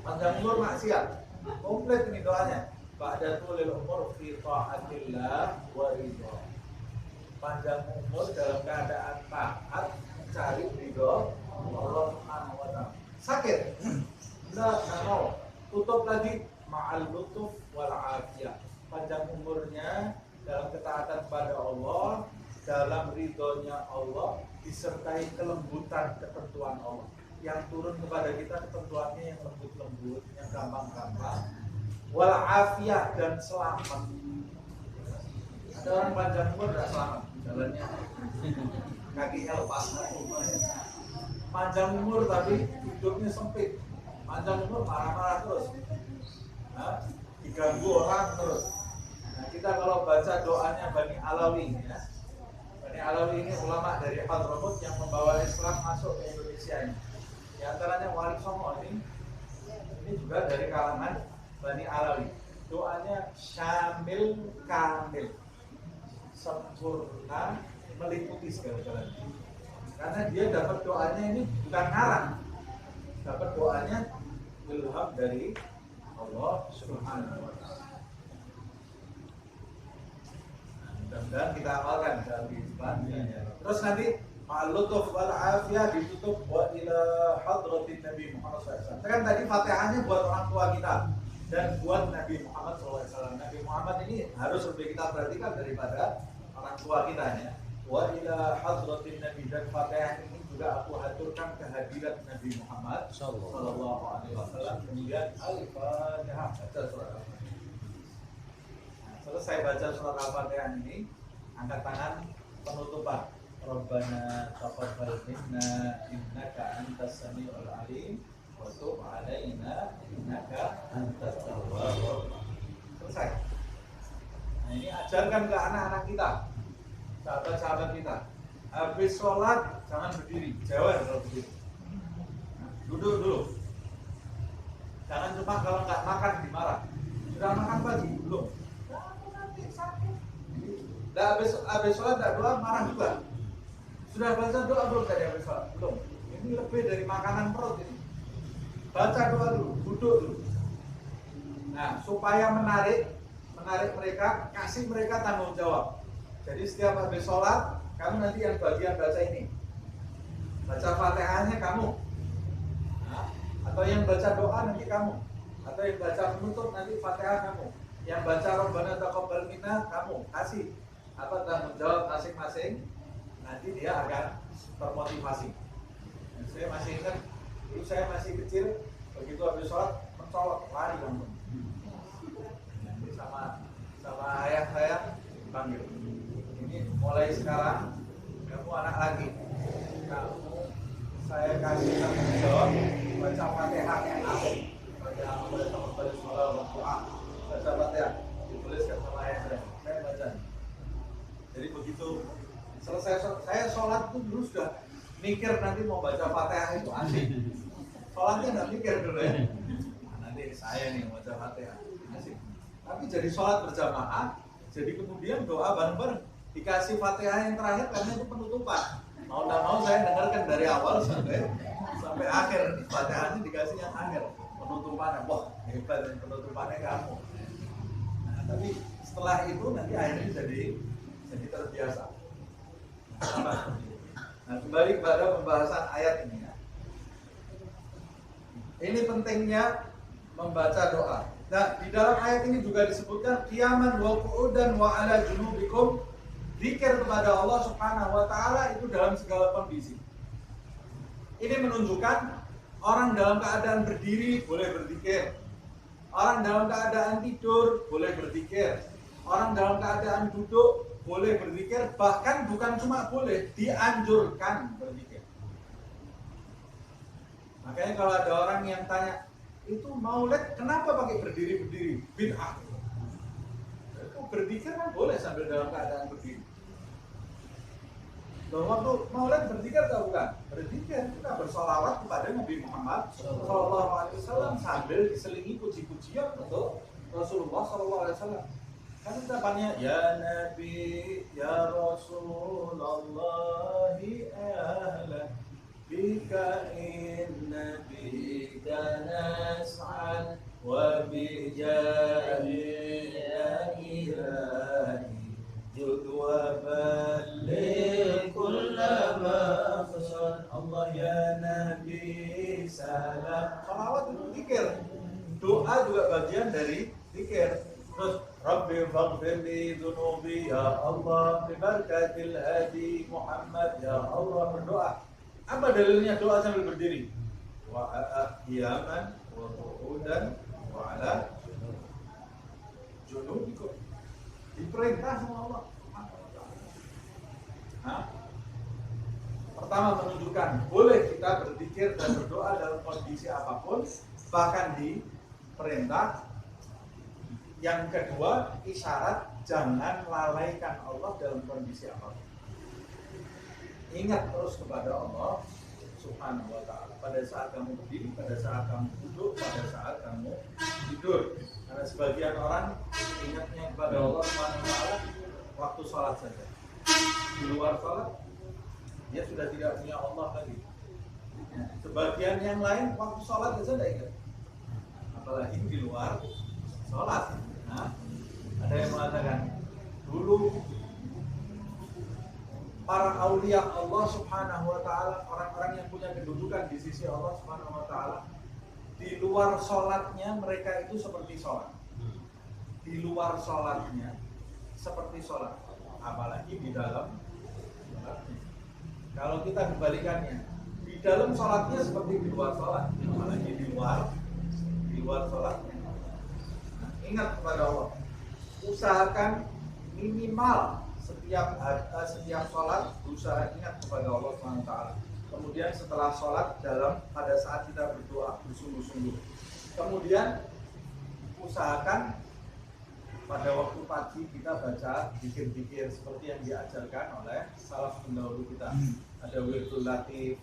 Speaker 1: Panjang umur maksiat. Komplit ini doanya. Ba'datul umur fi ta'atillah wa ridha. Panjang umur dalam keadaan taat mencari ridho Allah Subhanahu wa taala. Sakit. Enggak mau. Tutup lagi ma'al lutuf wal afiyah. Panjang umurnya dalam ketaatan kepada Allah, dalam ridhonya Allah, disertai kelembutan ketentuan Allah. Yang turun kepada kita ketentuannya yang lembut-lembut, yang gampang-gampang. Wal afiyah, dan selamat. Ada orang panjang umur tidak selamat jalannya, kakinya lepas. Panjang umur tapi hidupnya sempit. Panjang umur marah-marah terus, diganggu orang terus. Nah, kita kalau baca doanya Bani Alawi ya. Bani Alawi ini ulama dari Hadramut yang membawa Islam masuk ke Indonesia ini. Di antaranya Wali Songo ini juga dari kalangan Bani Alawi. Doanya syamil kamil, sempurna, meliputi segala-galanya. Karena dia dapat doanya ini bukan ngarang, dapat doanya ilham dari Allah Subhanahu wa taala. Mudah-mudahan kita amalkan dalam kehidupan. Terus nanti ma'al-lutuf wal afiyah ditutup wa ila hadratin Nabi Muhammad SAW. Kan tadi Fatihahnya buat orang tua kita dan buat Nabi Muhammad SAW. Nabi Muhammad ini harus lebih kita perhatikan daripada orang tua kita ya. Wa ila hadratin Nabi, dan Fatihah ini juga aku haturkan kehadiran Nabi Muhammad sallallahu alaihi wasallam. Kemudian Al-Fatihah, baca surat Al-Fatihah. Nah, selesai baca surat Al-Fatihah ini, angkat tangan penutupan. Rabbana taqabbal minna innaka antas samiul alim wa tub alaina innaka antat tawwabur rahim. Selesai. Nah, ini ajarkan ke anak-anak kita, sahabat-sahabat kita. Habis sholat jangan berdiri, jawab kalau berdiri. Nah, duduk dulu. Jangan cuma kalau nggak makan dimarah. Sudah makan pagi belum? Nanti sakit. Dah habis sholat nggak doa marah juga. Sudah baca doa belum tadi habis sholat? Belum. Ini lebih dari makanan perut ini. Baca doa dulu, duduk dulu. Nah, supaya menarik mereka, kasih mereka tanggung jawab. Jadi setiap habis sholat, kamu nanti yang bagian baca ini. Baca Fatihahnya kamu. Nah, atau yang baca doa nanti kamu. Atau yang baca penutup nanti Fatihah kamu. Yang baca Rabbana taqabbal minna kamu. Kasih apa tanggung jawab masing-masing. Nanti dia akan termotivasi. Dan saya masih ingat Dulu saya masih kecil, begitu habis sholat mencolot lari langsung. Nanti sama ayah saya panggil. Ini mulai sekarang kamu anak lagi. Kamu saya kasih tanggung jawab baca Fatihah yang akhir. Baca surah doa. Baca Fatihah dituliskan sama ayah saya baca. Jadi begitu selesai saya sholat itu dulu sudah mikir nanti mau baca Fatihah itu asik. Sholatnya nggak mikir dulu ya. Nanti saya nih mau baca Fatihah asik. Tapi jadi sholat berjamaah, jadi kemudian doa bareng-bareng. Dikasih Fatihah yang terakhir karena itu penutupan. Mau tidak mau saya dengarkan dari awal sampai akhir. Fatihahnya dikasih yang akhir. Penutupannya, wah hebat dan penutupannya kamu. Nah, tapi setelah itu nanti akhirnya jadi terbiasa. Nah, kembali kepada pembahasan ayat ini ya. Ini pentingnya membaca doa. Nah, di dalam ayat ini juga disebutkan qiyaman wa qu'udan wa ala junubikum. Zikir kepada Allah Subhanahu wa taala itu dalam segala kondisi. Ini menunjukkan orang dalam keadaan berdiri boleh berzikir. Orang dalam keadaan tidur boleh berzikir. Orang dalam keadaan duduk boleh berzikir, bahkan bukan cuma boleh, dianjurkan berzikir. Makanya kalau ada orang yang tanya, itu maulid kenapa pakai berdiri-berdiri? Bid'ah. Itu berzikir kan boleh sambil dalam keadaan berdiri. Loh, waktu maulid berzikir atau bukan? Berzikir, kita bersolawat kepada Nabi Muhammad SAW sambil diselingi puji-pujian untuk Rasulullah SAW. Kan ucapannya ya Nabi, ya Rasulullah, ahlan bika inna bika nas'an wa bijari ya ilahi jud wa balligh kullama fasad. Allah ya Nabi salam. Salawat itu zikir. Doa juga bagian dari zikir. Terus Rabbi faghfirli dhunubi ya Allah bibarakatil hadi Muhammad ya Allah, berdoa. Apa dalilnya doa sambil berdiri? Wa qiyaman wa qu'udan wa ala junubikum. Diperintah sama Allah. Nah, pertama menunjukkan boleh kita berzikir dan berdoa dalam kondisi apapun, bahkan diperintah. Yang kedua, isyarat jangan lalaikan Allah dalam kondisi apapun. Ingat terus kepada Allah Subhanahu wa ta'ala pada saat kamu berdiri, pada saat kamu duduk, pada saat kamu tidur. Karena sebagian orang ingatnya kepada Allah Subhanahu wa ta'ala waktu sholat saja. Di luar sholat dia sudah tidak punya Allah lagi. Sebagian yang lain waktu sholat saja tidak ingat, apalagi di luar sholat. Nah, ada yang mengatakan dulu para aulia Allah Subhanahu wa ta'ala, orang-orang yang punya kedudukan di sisi Allah Subhanahu wa ta'ala, di luar sholatnya mereka itu seperti sholat. Di luar sholatnya seperti sholat, apalagi di dalam sholatnya. Kalau kita kebalikannya, di dalam sholatnya seperti di luar sholat, apalagi di luar sholatnya. Ingat kepada Allah, usahakan minimal setiap sholat berusaha ingat kepada Allah SWT. Kemudian setelah sholat pada saat kita berdoa bersungguh-sungguh. Kemudian usahakan pada waktu pagi kita baca zikir-zikir seperti yang diajarkan oleh salaf pendahulu kita. Ada wirdul latif,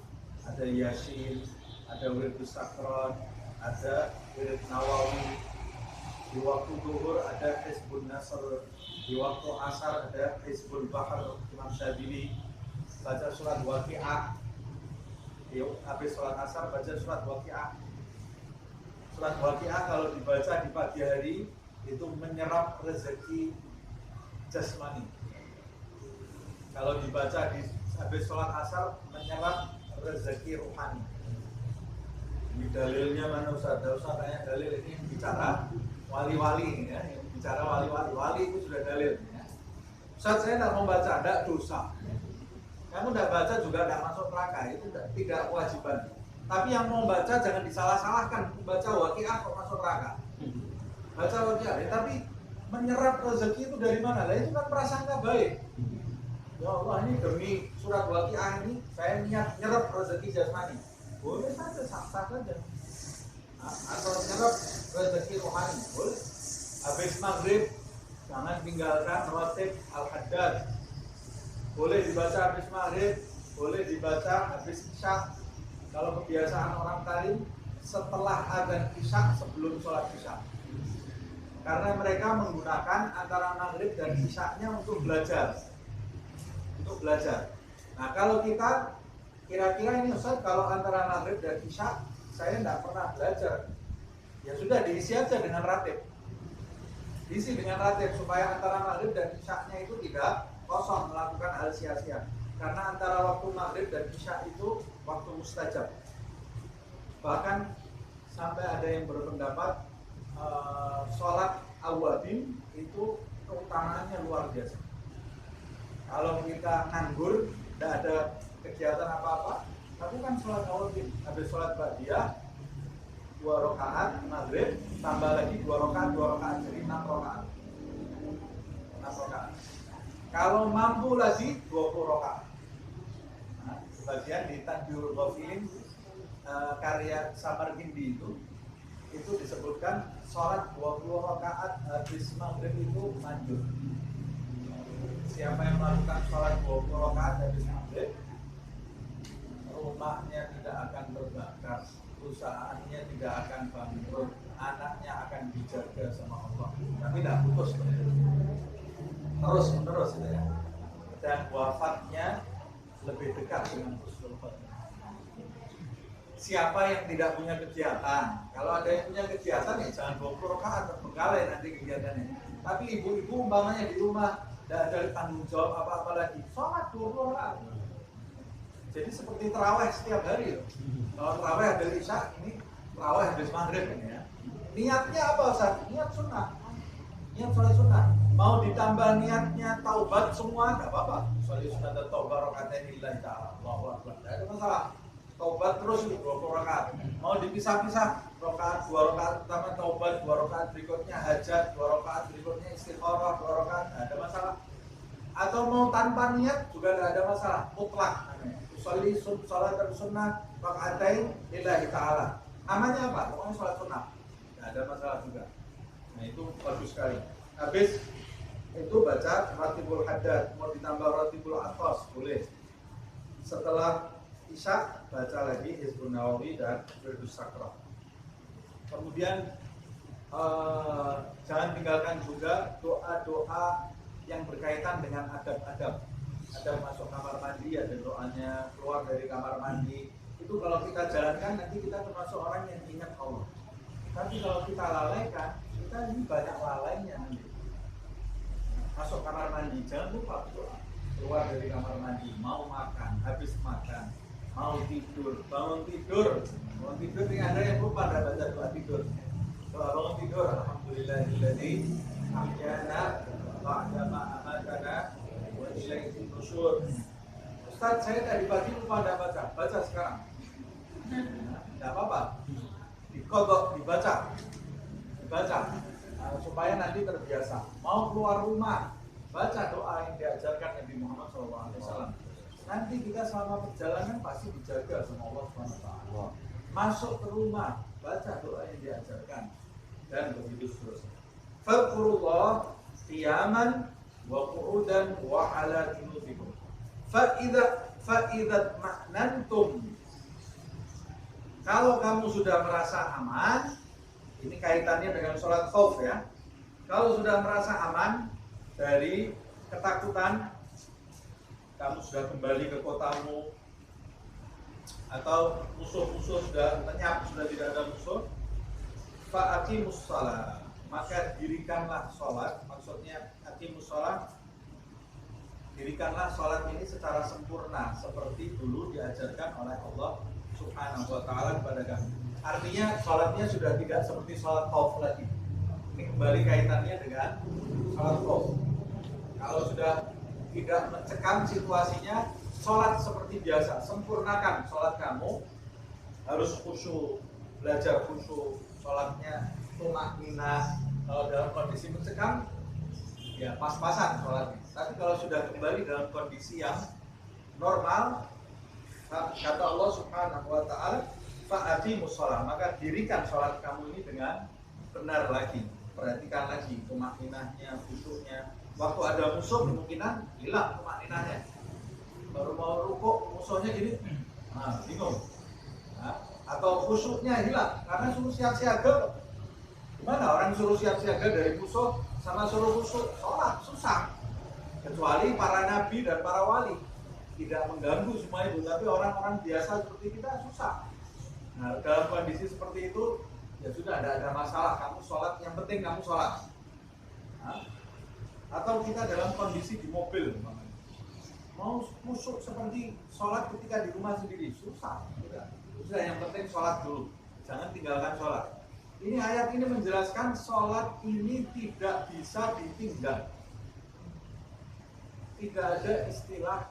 Speaker 1: ada yasin, ada wirdul sakron, ada wirid nawawi. Di waktu zuhur ada Hizbun Nasr, di waktu asar ada Hizbul Bahar Imam Syadili. Baca surat Waqi'ah. Habis sholat asar baca surat Waqi'ah. Surat Waqi'ah kalau dibaca di pagi hari itu menyerap rezeki jasmani. Kalau dibaca habis sholat asar menyerap rezeki rohani. Ini dalilnya mana Ustaz? Ustaz tanya dalil ini bicara wali-wali ya, yang bicara wali itu sudah dalil ya. Ustaz saya tidak mau baca, tidak dosa. Kamu tidak baca juga tidak masuk neraka, itu tidak kewajiban. Tapi yang mau baca jangan disalah-salahkan. Baca Waqiah kok masuk neraka. Baca Waqiah, tapi menyerap rezeki itu dari mana? Lah itu kan prasangka baik. Ya Allah, ini demi surat Waqiah ini saya niat nyerap rezeki jasmani. Boleh saja, sah-sah saja. Atau nyerap rezeki rohani, boleh. Habis maghrib jangan tinggalkan rawatib al-haddad. Boleh dibaca habis maghrib, boleh dibaca habis isya. Kalau kebiasaan orang Tarim setelah adzan isya sebelum sholat isya. Karena mereka menggunakan antara maghrib dan isya-nya untuk belajar. Untuk belajar. Nah kalau kita kira-kira ini Ustaz, kalau antara maghrib dan isya saya tidak pernah belajar. Ya sudah, diisi aja dengan ratib. Diisi dengan ratib supaya antara maghrib dan isya-nya itu tidak kosong melakukan hal sia-sia. Karena antara waktu maghrib dan isya itu waktu mustajab. Bahkan sampai ada yang berpendapat sholat awabin itu keutamaannya luar biasa. Kalau kita nganggur, tidak ada kegiatan apa-apa, lakukan sholat awabin. Habis sholat ba'diyah 2 rakaat maghrib, tambah lagi 2 rakaat, jadi 6 rakaat. 6 rakaat. Kalau mampu lagi 20 rakaat. Nah, bagian di Tanjurul Ghafilin karya Samarkindi itu disebutkan sholat 20 rakaat habis maghrib itu manjur. Siapa yang melakukan sholat 20 rakaat habis maghrib, rumahnya tidak akan terbakar, perusahaannya tidak akan bangkrut, anaknya akan dijaga sama Allah. Tapi tidak putus, terus menerus itu ya. Dan wafatnya lebih dekat dengan husnul khotimah. Siapa yang tidak punya kegiatan? Kalau ada yang punya kegiatan ya jangan 20 rakaat terbengkalai nanti kegiatannya. Tapi ibu-ibu umpamanya di rumah tidak ada tanggung jawab apa-apa lagi, sholat 20 rakaat. Jadi seperti tarawih setiap hari. Kalau tarawih ada isya, ini tarawih habis maghrib ini ya. Niatnya apa Ustaz? Niat sunnah. Niat sholat sunnah. Mau ditambah niatnya taubat semua enggak apa-apa. Sholat sunnah dan taubat rakaat lillahi ta'ala. Allahu akbar. Tidak ada masalah. Taubat terus 20 rakaat. Mau dipisah-pisah, rakaat 2 rakaat pertama taubat, 2 rakaat berikutnya hajat, 2 rakaat berikutnya istikharah, 2 rakaat, tidak ada masalah. Atau mau tanpa niat juga tidak ada masalah, mutlak namanya. Usolli sholat sunnah rakaatain lillahi ta'ala. Namanya apa? Pokoknya sholat sunnah. Tidak ada masalah juga. Nah itu bagus sekali. Habis itu baca ratibul haddad, mau ditambah ratibul athos, boleh. Setelah isya baca lagi Hizbun Nawawi dan Wirdus Sakrah. Kemudian jangan tinggalkan juga doa-doa yang berkaitan dengan adab-adab. Ada masuk kamar mandi, ada doanya keluar dari kamar mandi. Itu kalau kita jalankan nanti kita termasuk orang yang ingat Allah. Tapi kalau kita lalaikan, kita ini banyak lalainya nanti. Masuk kamar mandi, jangan lupa doa. Keluar dari kamar mandi, mau makan, habis makan, mau tidur, bangun tidur ini ada yang lupa ada baca doa tidur. Doa bangun tidur, alhamdulillahilladzi ahyana ba'da ma amatana wa ilaihi nusyur. Ustaz, saya tadi pagi lupa ada baca sekarang. Tidak apa-apa, dikodok, dibaca supaya nanti terbiasa. Mau keluar rumah, baca doa yang diajarkan Nabi Muhammad SAW. Nanti kita selama perjalanan pasti dijaga sama Allah SWT. Masuk ke rumah, baca doa yang diajarkan dan begitu seterusnya. Fadhkurullah qiyaman wa qu'udan wa ala junubikum. Fa idza ma'nantum. Kalau kamu sudah merasa aman, ini kaitannya dengan sholat khauf ya. Kalau sudah merasa aman dari ketakutan, kamu sudah kembali ke kotamu, atau musuh-musuh sudah lenyap, sudah tidak ada musuh, fa'aqimus shalah, maka dirikanlah sholat. Maksudnya aqimus shalah, dirikanlah sholat ini secara sempurna seperti dulu diajarkan oleh Allah Subhanahu wa ta'ala kepada kami. Artinya sholatnya sudah tidak seperti sholat khauf lagi. Ini kembali kaitannya dengan sholat khauf. Kalau sudah tidak mencekam situasinya, sholat seperti biasa, sempurnakan sholat kamu. harus khusyuk, belajar khusyuk, sholatnya tumakninah. Kalau dalam kondisi mencekam, ya pas-pasan sholatnya. Tapi kalau sudah kembali dalam kondisi yang normal, kata Allah Subhanahu wa Ta'ala, fa'aqimus shalah, maka dirikan sholat kamu ini dengan benar lagi. Perhatikan lagi tumakninahnya, khusyuknya. Waktu ada musuh kemungkinan hilang tumakninahnya. Baru mau rukuk musuhnya gini, bingung. Atau khusyuknya hilang karena suruh siap-siaga. Gimana orang suruh siap-siaga dari musuh sama suruh khusyuk sholat susah. Kecuali para nabi dan para wali tidak mengganggu semua itu, tapi orang-orang biasa seperti kita susah. Nah, dalam kondisi seperti itu ya sudah, tidak ada masalah, kamu sholat, yang penting kamu sholat. Atau kita dalam kondisi di mobil, mau khusyuk seperti sholat ketika di rumah sendiri susah. Sudah, yang penting sholat dulu, jangan tinggalkan sholat. Ini ayat ini menjelaskan sholat ini tidak bisa ditinggal. Tidak ada istilah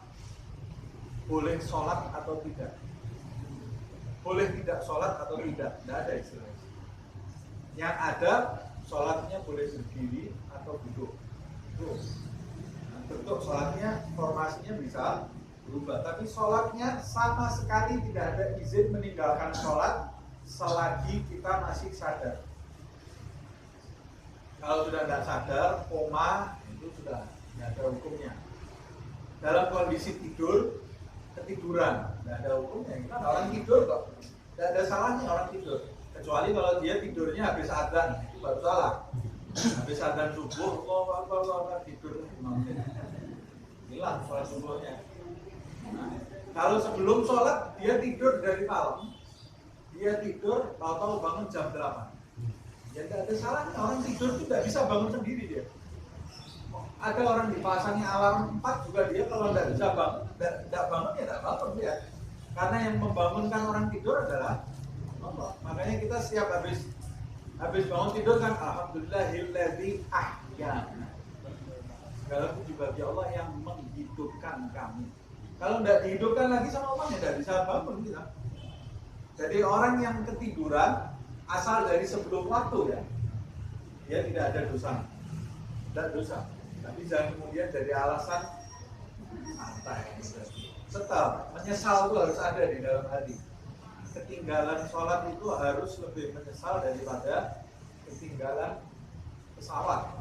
Speaker 1: boleh sholat atau tidak, boleh tidak sholat atau tidak ada istilah. Yang ada sholatnya boleh berdiri atau duduk. Bentuk sholatnya, formasinya bisa berubah, tapi sholatnya sama sekali tidak ada izin meninggalkan sholat selagi kita masih sadar. Kalau sudah tidak sadar, koma, itu sudah tidak ada hukumnya. Dalam kondisi tidur, ketiduran, tidak ada hukumnya. Kan orang tidur kok, tidak ada salahnya orang tidur. Kecuali kalau dia tidurnya habis adzan, itu baru salah. Habis adzan subuh, tidur, hilang sholat subuhnya. Kalau sebelum sholat dia tidur dari malam, dia tidur, tahu-tahu bangun jam 8. Ya tidak ada salahnya, orang tidur itu tidak bisa bangun sendiri dia. Ada orang dipasangi alarm 4 juga, dia kalau tidak bisa bangun, tidak bangun ya tidak bangun dia. Karena yang membangunkan orang tidur adalah Allah. Makanya kita setiap habis bangun tidur kan alhamdulillahilladzi ahyana. Segala puji bagi Allah yang menghidupkan kami. Kalau tidak dihidupkan lagi sama Allah ya tidak bisa bangun kita. Jadi orang yang ketiduran asal dari sebelum waktu ya, dia tidak ada dosa, tidak dosa. Tapi jangan kemudian dari alasan santai. Tetap menyesal itu harus ada di dalam hati. Ketinggalan sholat itu harus lebih menyesal daripada ketinggalan pesawat,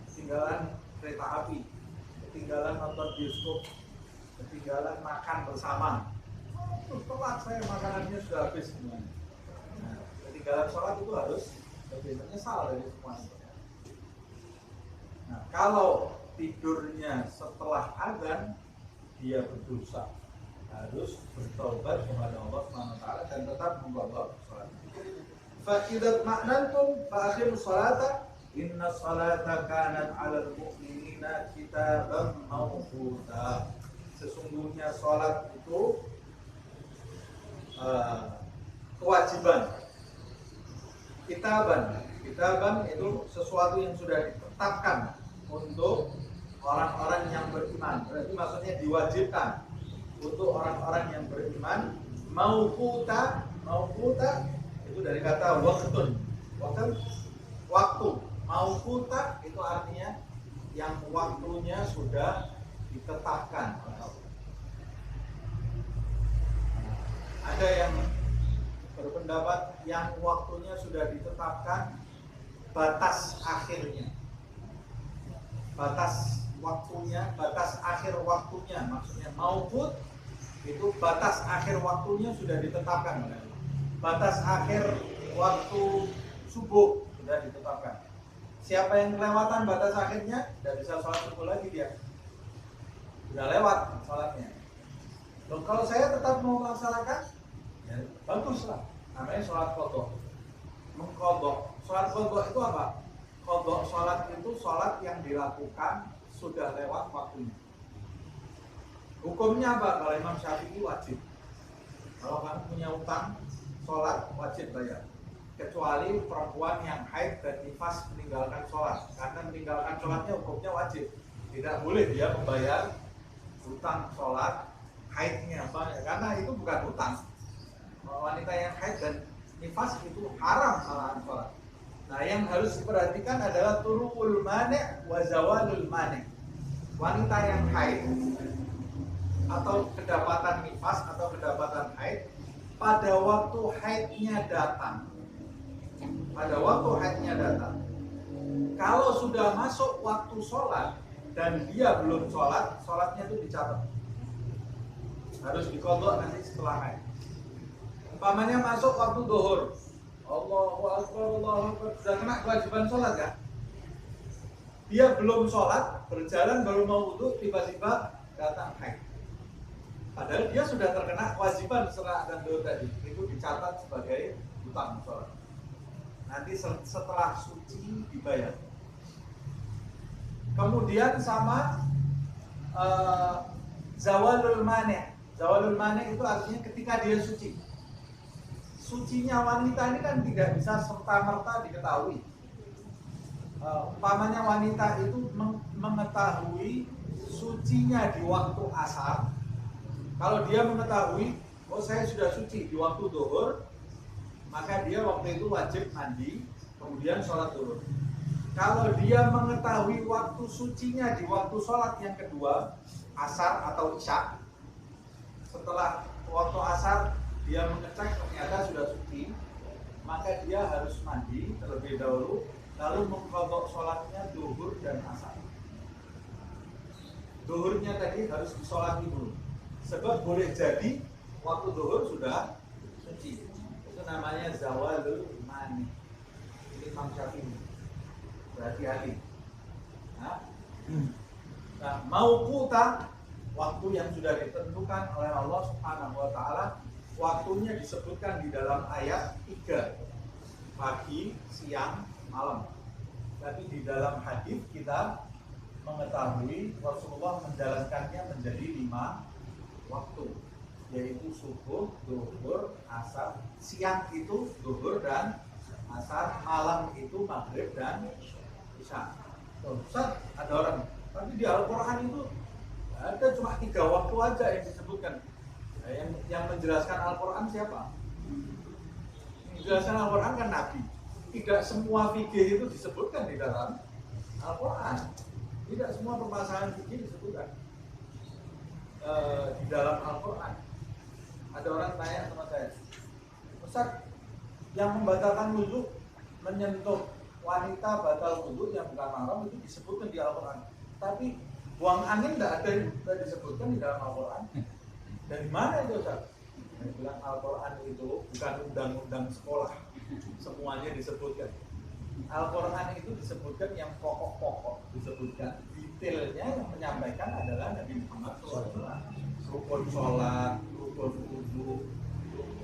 Speaker 1: ketinggalan kereta api, ketinggalan nonton bioskop, ketinggalan makan bersama. Telat saya makanannya sudah habis semuanya. Nah, ketinggalan sholat itu harus lebih menyesal dari semuanya. Nah, kalau tidurnya setelah azan, dia berdosa, harus bertobat kepada Allah SWT dan tetap membawa sholat. Fa idza ma'nantum fa aqimus sholata inna sholata kanat 'alal mu'minina kitaban mawquta. Sesungguhnya sholat itu kewajiban. Kitaban itu sesuatu yang sudah ditetapkan untuk orang-orang yang beriman. Berarti maksudnya diwajibkan untuk orang-orang yang beriman. Mauquta itu dari kata waqtun. Waktu. Mauquta itu artinya yang waktunya sudah ditetapkan. Ada yang berpendapat yang waktunya sudah ditetapkan batas akhirnya. Batas waktunya, batas akhir waktunya, maksudnya mauqut itu batas akhir waktunya sudah ditetapkan. Batas akhir waktu subuh sudah ditetapkan. Siapa yang kelewatan batas akhirnya, tidak bisa sholat subuh lagi dia. Sudah lewat sholatnya. Loh, kalau saya tetap mau melaksanakan, ya baguslah. Namanya sholat qadha. Mengqadha. Sholat qadha itu apa? Qadha sholat itu sholat yang dilakukan sudah lewat waktunya. Hukumnya apa? Kalau Imam Syafi'i wajib. Kalau kamu punya utang, sholat wajib bayar. Kecuali perempuan yang haid dan nifas meninggalkan sholat. Karena meninggalkan sholatnya hukumnya wajib. Tidak boleh dia membayar utang sholat haidnya apa? Karena itu bukan utang. wanita yang haid dan nifas itu haram salahan sholat. Nah, yang harus diperhatikan adalah turul mani' wa zawalul mani'. Wanita yang haid atau kedapatan nifas atau kedapatan haid pada waktu haidnya datang. Pada waktu haidnya datang. Kalau sudah masuk waktu sholat dan dia belum sholat, sholatnya itu dicatat. Harus diqadha nanti setelah haid. Umpamanya masuk waktu zuhur, Allahu Akbar, Allahu Akbar, sudah kena kewajiban sholat ya? Dia belum sholat, berjalan baru mau wudu, tiba-tiba datang haid. Padahal dia sudah terkena kewajiban setelah dan zuhur tadi, itu dicatat sebagai hutang sholat. Nanti setelah suci dibayar. Kemudian sama zawalul mani'. Zawalul mani' itu artinya ketika dia suci. Sucinya wanita ini kan tidak bisa serta-merta diketahui. Umpamanya wanita itu mengetahui sucinya di waktu asar. Kalau dia mengetahui, oh saya sudah suci di waktu zuhur, maka dia waktu itu wajib mandi, kemudian sholat zuhur. Kalau dia mengetahui waktu sucinya di waktu sholat yang kedua, asar atau isya, setelah waktu asar dia mengecek ternyata sudah suci, maka dia harus mandi terlebih dahulu, lalu mengqadha sholatnya zuhur dan asar. Zuhurnya tadi harus disolati dulu, sebab boleh jadi waktu zuhur sudah suci. Itu namanya zawalul mani. Ini Imam Syafi'i. Berhati-hati. Nah, mauquta, waktu yang sudah ditentukan oleh Allah Subhanahu wa taala, waktunya disebutkan di dalam ayat 3. Pagi, siang, malam. Tapi di dalam hadis kita mengetahui Rasulullah menjalankannya menjadi 5 waktu, yaitu subuh, zuhur, asar. Siang itu zuhur dan asar, malam itu maghrib dan isya. Ustaz, ada orang, tapi di Al-Quran itu ada cuma 3 waktu aja yang disebutkan. Nah, yang menjelaskan Al-Quran siapa? Menjelaskan Al-Quran kan Nabi. Tidak semua fikih itu disebutkan di dalam Al-Quran. Tidak semua permasalahan fikih disebutkan di dalam Al-Quran. Ada orang tanya sama saya, Ustaz, yang membatalkan wudu menyentuh wanita batal wudu yang bukan mahram itu disebutkan di Al-Quran. Tapi buang angin tidak ada yang disebutkan di dalam Al-Quran. Dari mana itu Ustaz? Saya bilang Al-Quran itu bukan undang-undang sekolah, semuanya disebutkan. Al-Quran itu disebutkan yang pokok-pokok disebutkan. Detailnya yang menyampaikan adalah Nabi Muhammad SAW. Rukun sholat, rukun wudu,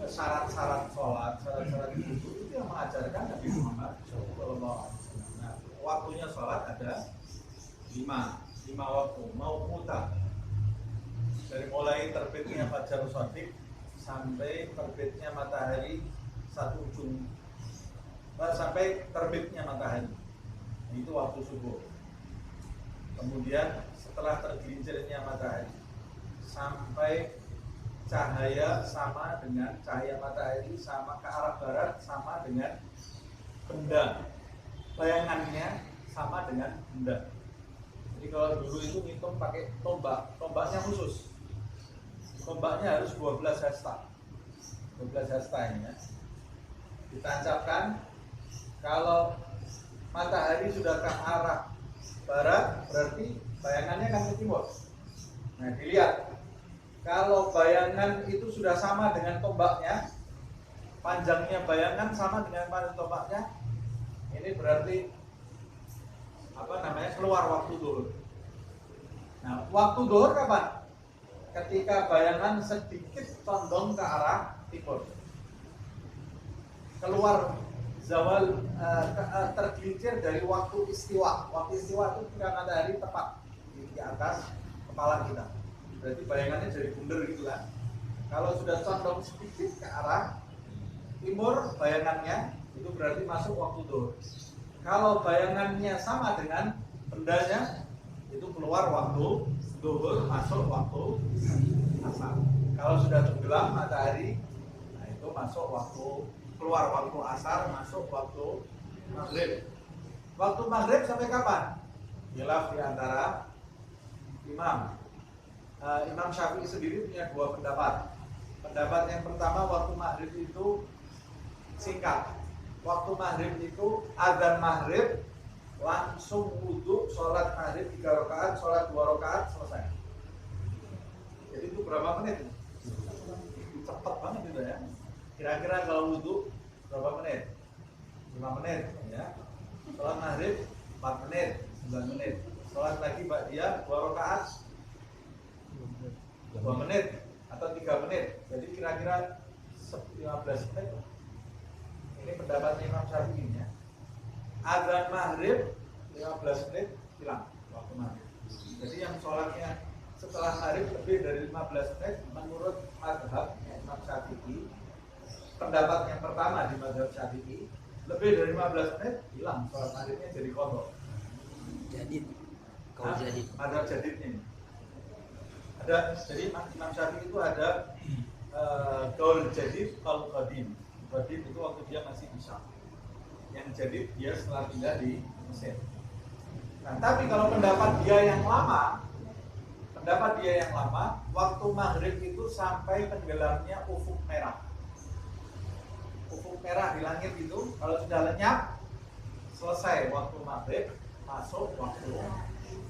Speaker 1: syarat-syarat sholat, syarat-syarat wudu itu yang mengajarkan Nabi Muhammad SAW. Nah, waktunya sholat ada 5 waktu, mau muta. Dari mulai terbitnya fajar shadiq sampai terbitnya matahari satu ujung, sampai terbitnya matahari, itu waktu subuh. Kemudian setelah tergelincirnya matahari sampai cahaya sama dengan cahaya matahari sama ke arah barat sama dengan benda, bayangannya sama dengan benda. Jadi kalau dulu itu ngitung pakai tombaknya khusus. Tombaknya harus 12 hasta. 12 hasta ini ya. Ditancapkan, kalau matahari sudah ke arah barat berarti bayangannya kan ke timur. Nah, dilihat. Kalau bayangan itu sudah sama dengan tombaknya, panjangnya bayangan sama dengan panjang tombaknya, ini berarti keluar waktu zuhur. Nah, waktu zuhur kapan? Ketika bayangan sedikit condong ke arah timur. Keluar zawal, tergelincir dari waktu istiwa. Waktu istiwa itu ketika matahari tepat di atas kepala kita. Berarti bayangannya jadi bunder gitu kan. Kalau sudah condong sedikit ke arah timur bayangannya, itu berarti masuk waktu zuhur. Kalau bayangannya sama dengan bendanya, itu keluar waktu zuhur, masuk waktu asar. Kalau sudah tenggelam matahari, nah itu itu masuk waktu, keluar waktu asar, masuk waktu maghrib. Waktu maghrib sampai kapan? Khilaf di antara imam. Imam Syafi'i sendiri punya dua pendapat. Pendapat yang pertama, waktu maghrib itu singkat. Waktu maghrib itu adzan maghrib, langsung wudhu, sholat maghrib 3 rakaat, sholat 2 rakaat, selesai. Jadi itu berapa menit? Cepat banget itu ya. Kira-kira kalau wudhu berapa menit? 5 menit ya. Sholat maghrib 4 menit, 9 menit. Sholat lagi ba'diyah 2 rakaat 2 menit atau 3 menit. Jadi kira-kira 15 menit. Ini pendapatnya Imam Syafi'i ya. Adzan maghrib 15 menit hilang waktu maghrib. Jadi yang sholatnya setelah maghrib lebih dari 15 menit menurut mazhab Imam Syafi'i, pendapat yang pertama di mazhab Syafi'i, lebih dari 15 menit hilang sholat maghribnya, jadi qadha. Jadid. Kau jadid. Ada jadidnya. Ada, jadi Imam Syafi'i itu ada qaul jadid, qaul qadim. Qadim itu waktu dia masih Isya. Yang jadid dia setelah pindah di Mesir. Nah, tapi kalau pendapat dia yang lama, waktu maghrib itu sampai tenggelamnya ufuk merah. Ufuk merah di langit itu kalau sudah lenyap, selesai waktu maghrib, masuk waktu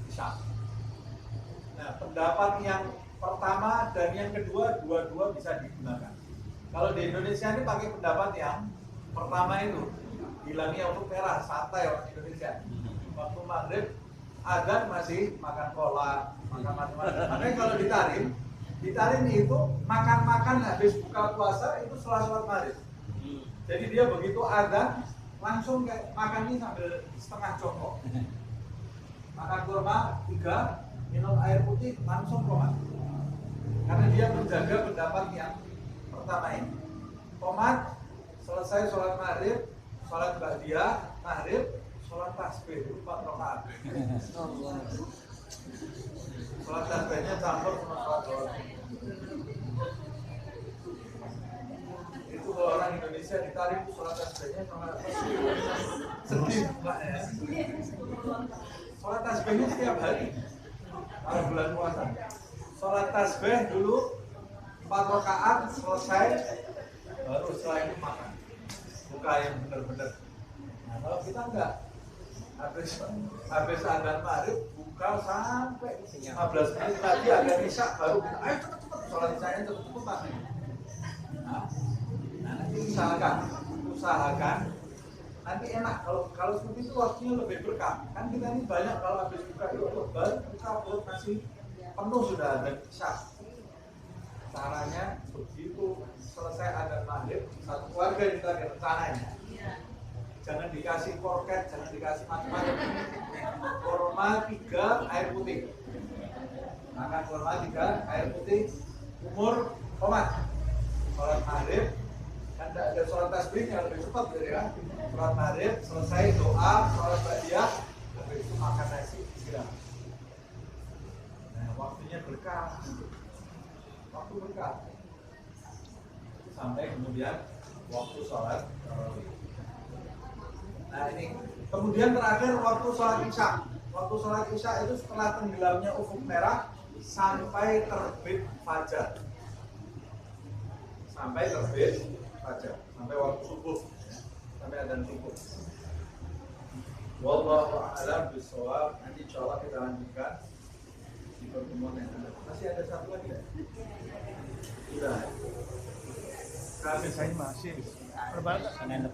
Speaker 1: Isya. Nah, pendapat yang pertama dan yang kedua, dua-dua bisa digunakan. Kalau di Indonesia ini pakai pendapat yang pertama itu, hilangnya ufuk merah, santai orang Indonesia. Waktu maghrib, adzan masih makan kolak, makan macam-macam. Makanya kalau ditarim itu makan-makan habis buka puasa itu setelah sholat maghrib. Jadi dia begitu adzan langsung kayak makan ini sambil setengah jongkok. Makan kurma 3, minum air putih langsung komat. Karena dia menjaga pendapat yang pertama ini. Komat, selesai sholat maghrib, sholat ba'diyah, maghrib, sholat tasbih 4 rakaat. Sholat tasbihnya campur sama sholat doa. Itu kalau orang Indonesia ditarik sholat tasbihnya sama sedih Pak ya. Sholat tasbihnya setiap hari kalau bulan puasa. Sholat tasbih dulu 4 rakaat selesai, baru setelah itu makan. Buka yang benar-benar. Nah, kalau kita enggak, habis adzan maghrib buka sampai 15 menit lagi agak isya baru kita ayo cepet-cepet sholat isyanya cepet-cepet makan. Nah, nanti usahakan nanti enak kalau seperti itu waktunya lebih berkah. Kan kita ini banyak kalau habis buka itu baru buka perut masih penuh sudah ada isya. Caranya begitu selesai adzan maghrib, satu keluarga kita rencananya. Jangan dikasih korket, jangan dikasih macam-macam. Kurma 3, air putih. Makan kurma 3, air putih. Umur komat. Sholat maghrib, kan tidak ada sholat tasbihnya lebih cepat gitu ya. Sholat maghrib, selesai doa, sholat ba'diyah, habis itu makan nasi, istirahat. Nah, waktunya berkah. Waktu berkah. Sampai kemudian waktu sholat tarawih. Nah ini, kemudian terakhir waktu sholat isya. Waktu sholat isya itu setelah tenggelamnya ufuk merah sampai terbit fajar. Sampai terbit fajar, sampai waktu subuh, ya. Sampai adzan subuh. Wallahu a'lam bishawab. Nanti insyaallah kita lanjutkan di pertemuan yang akan. Masih ada satu lagi ya? Sudah. Kami saya masih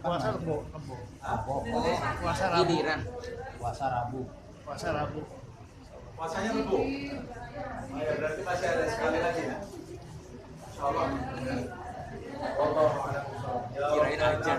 Speaker 1: puasa Rebo. Puasa Rabu. Puasa Rabu. Puasanya Rebo. Oh ya, berarti masih ada sekali lagi ya. Insyaallah. Kirain aja.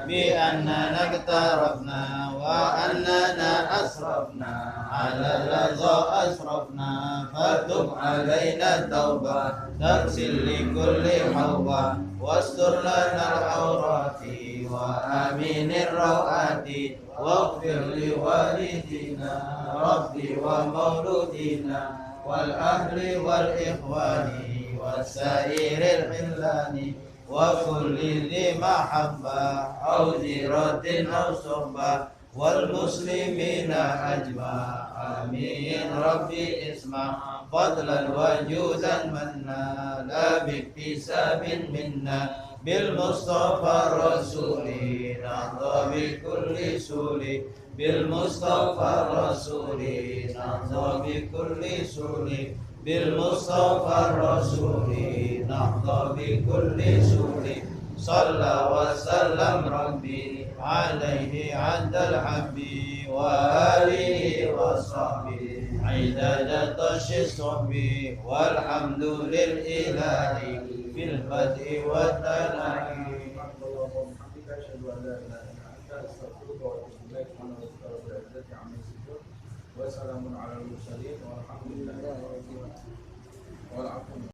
Speaker 2: Bi annana qatarabna wa annana asrafna ala ladza asrafna fatub alaina tauba tarsil li kulli hawba wastur lana al-awrati wa aminir rawati waghfir li walidina rabbi wa mauludina wal ahli wal ikhwani wasairil illani وكل ذي محبة أو زيرة أو صحبة والمسلمين أجمع آمين ربي اسمع فضلا وجودا منا لا باكتساب منا بالمصطفى الرسول نهضى بكل سول بالمصطفى الرسول نهضى بكل سول بالمصطفى الرسول نهضى بكل سول صلى وسلم ربي عليه عند الحب وآله وصحبه عدد طش الصحب والحمد للإله في البدء والتنعي.
Speaker 1: وسلام على المرسلين والحمد لله.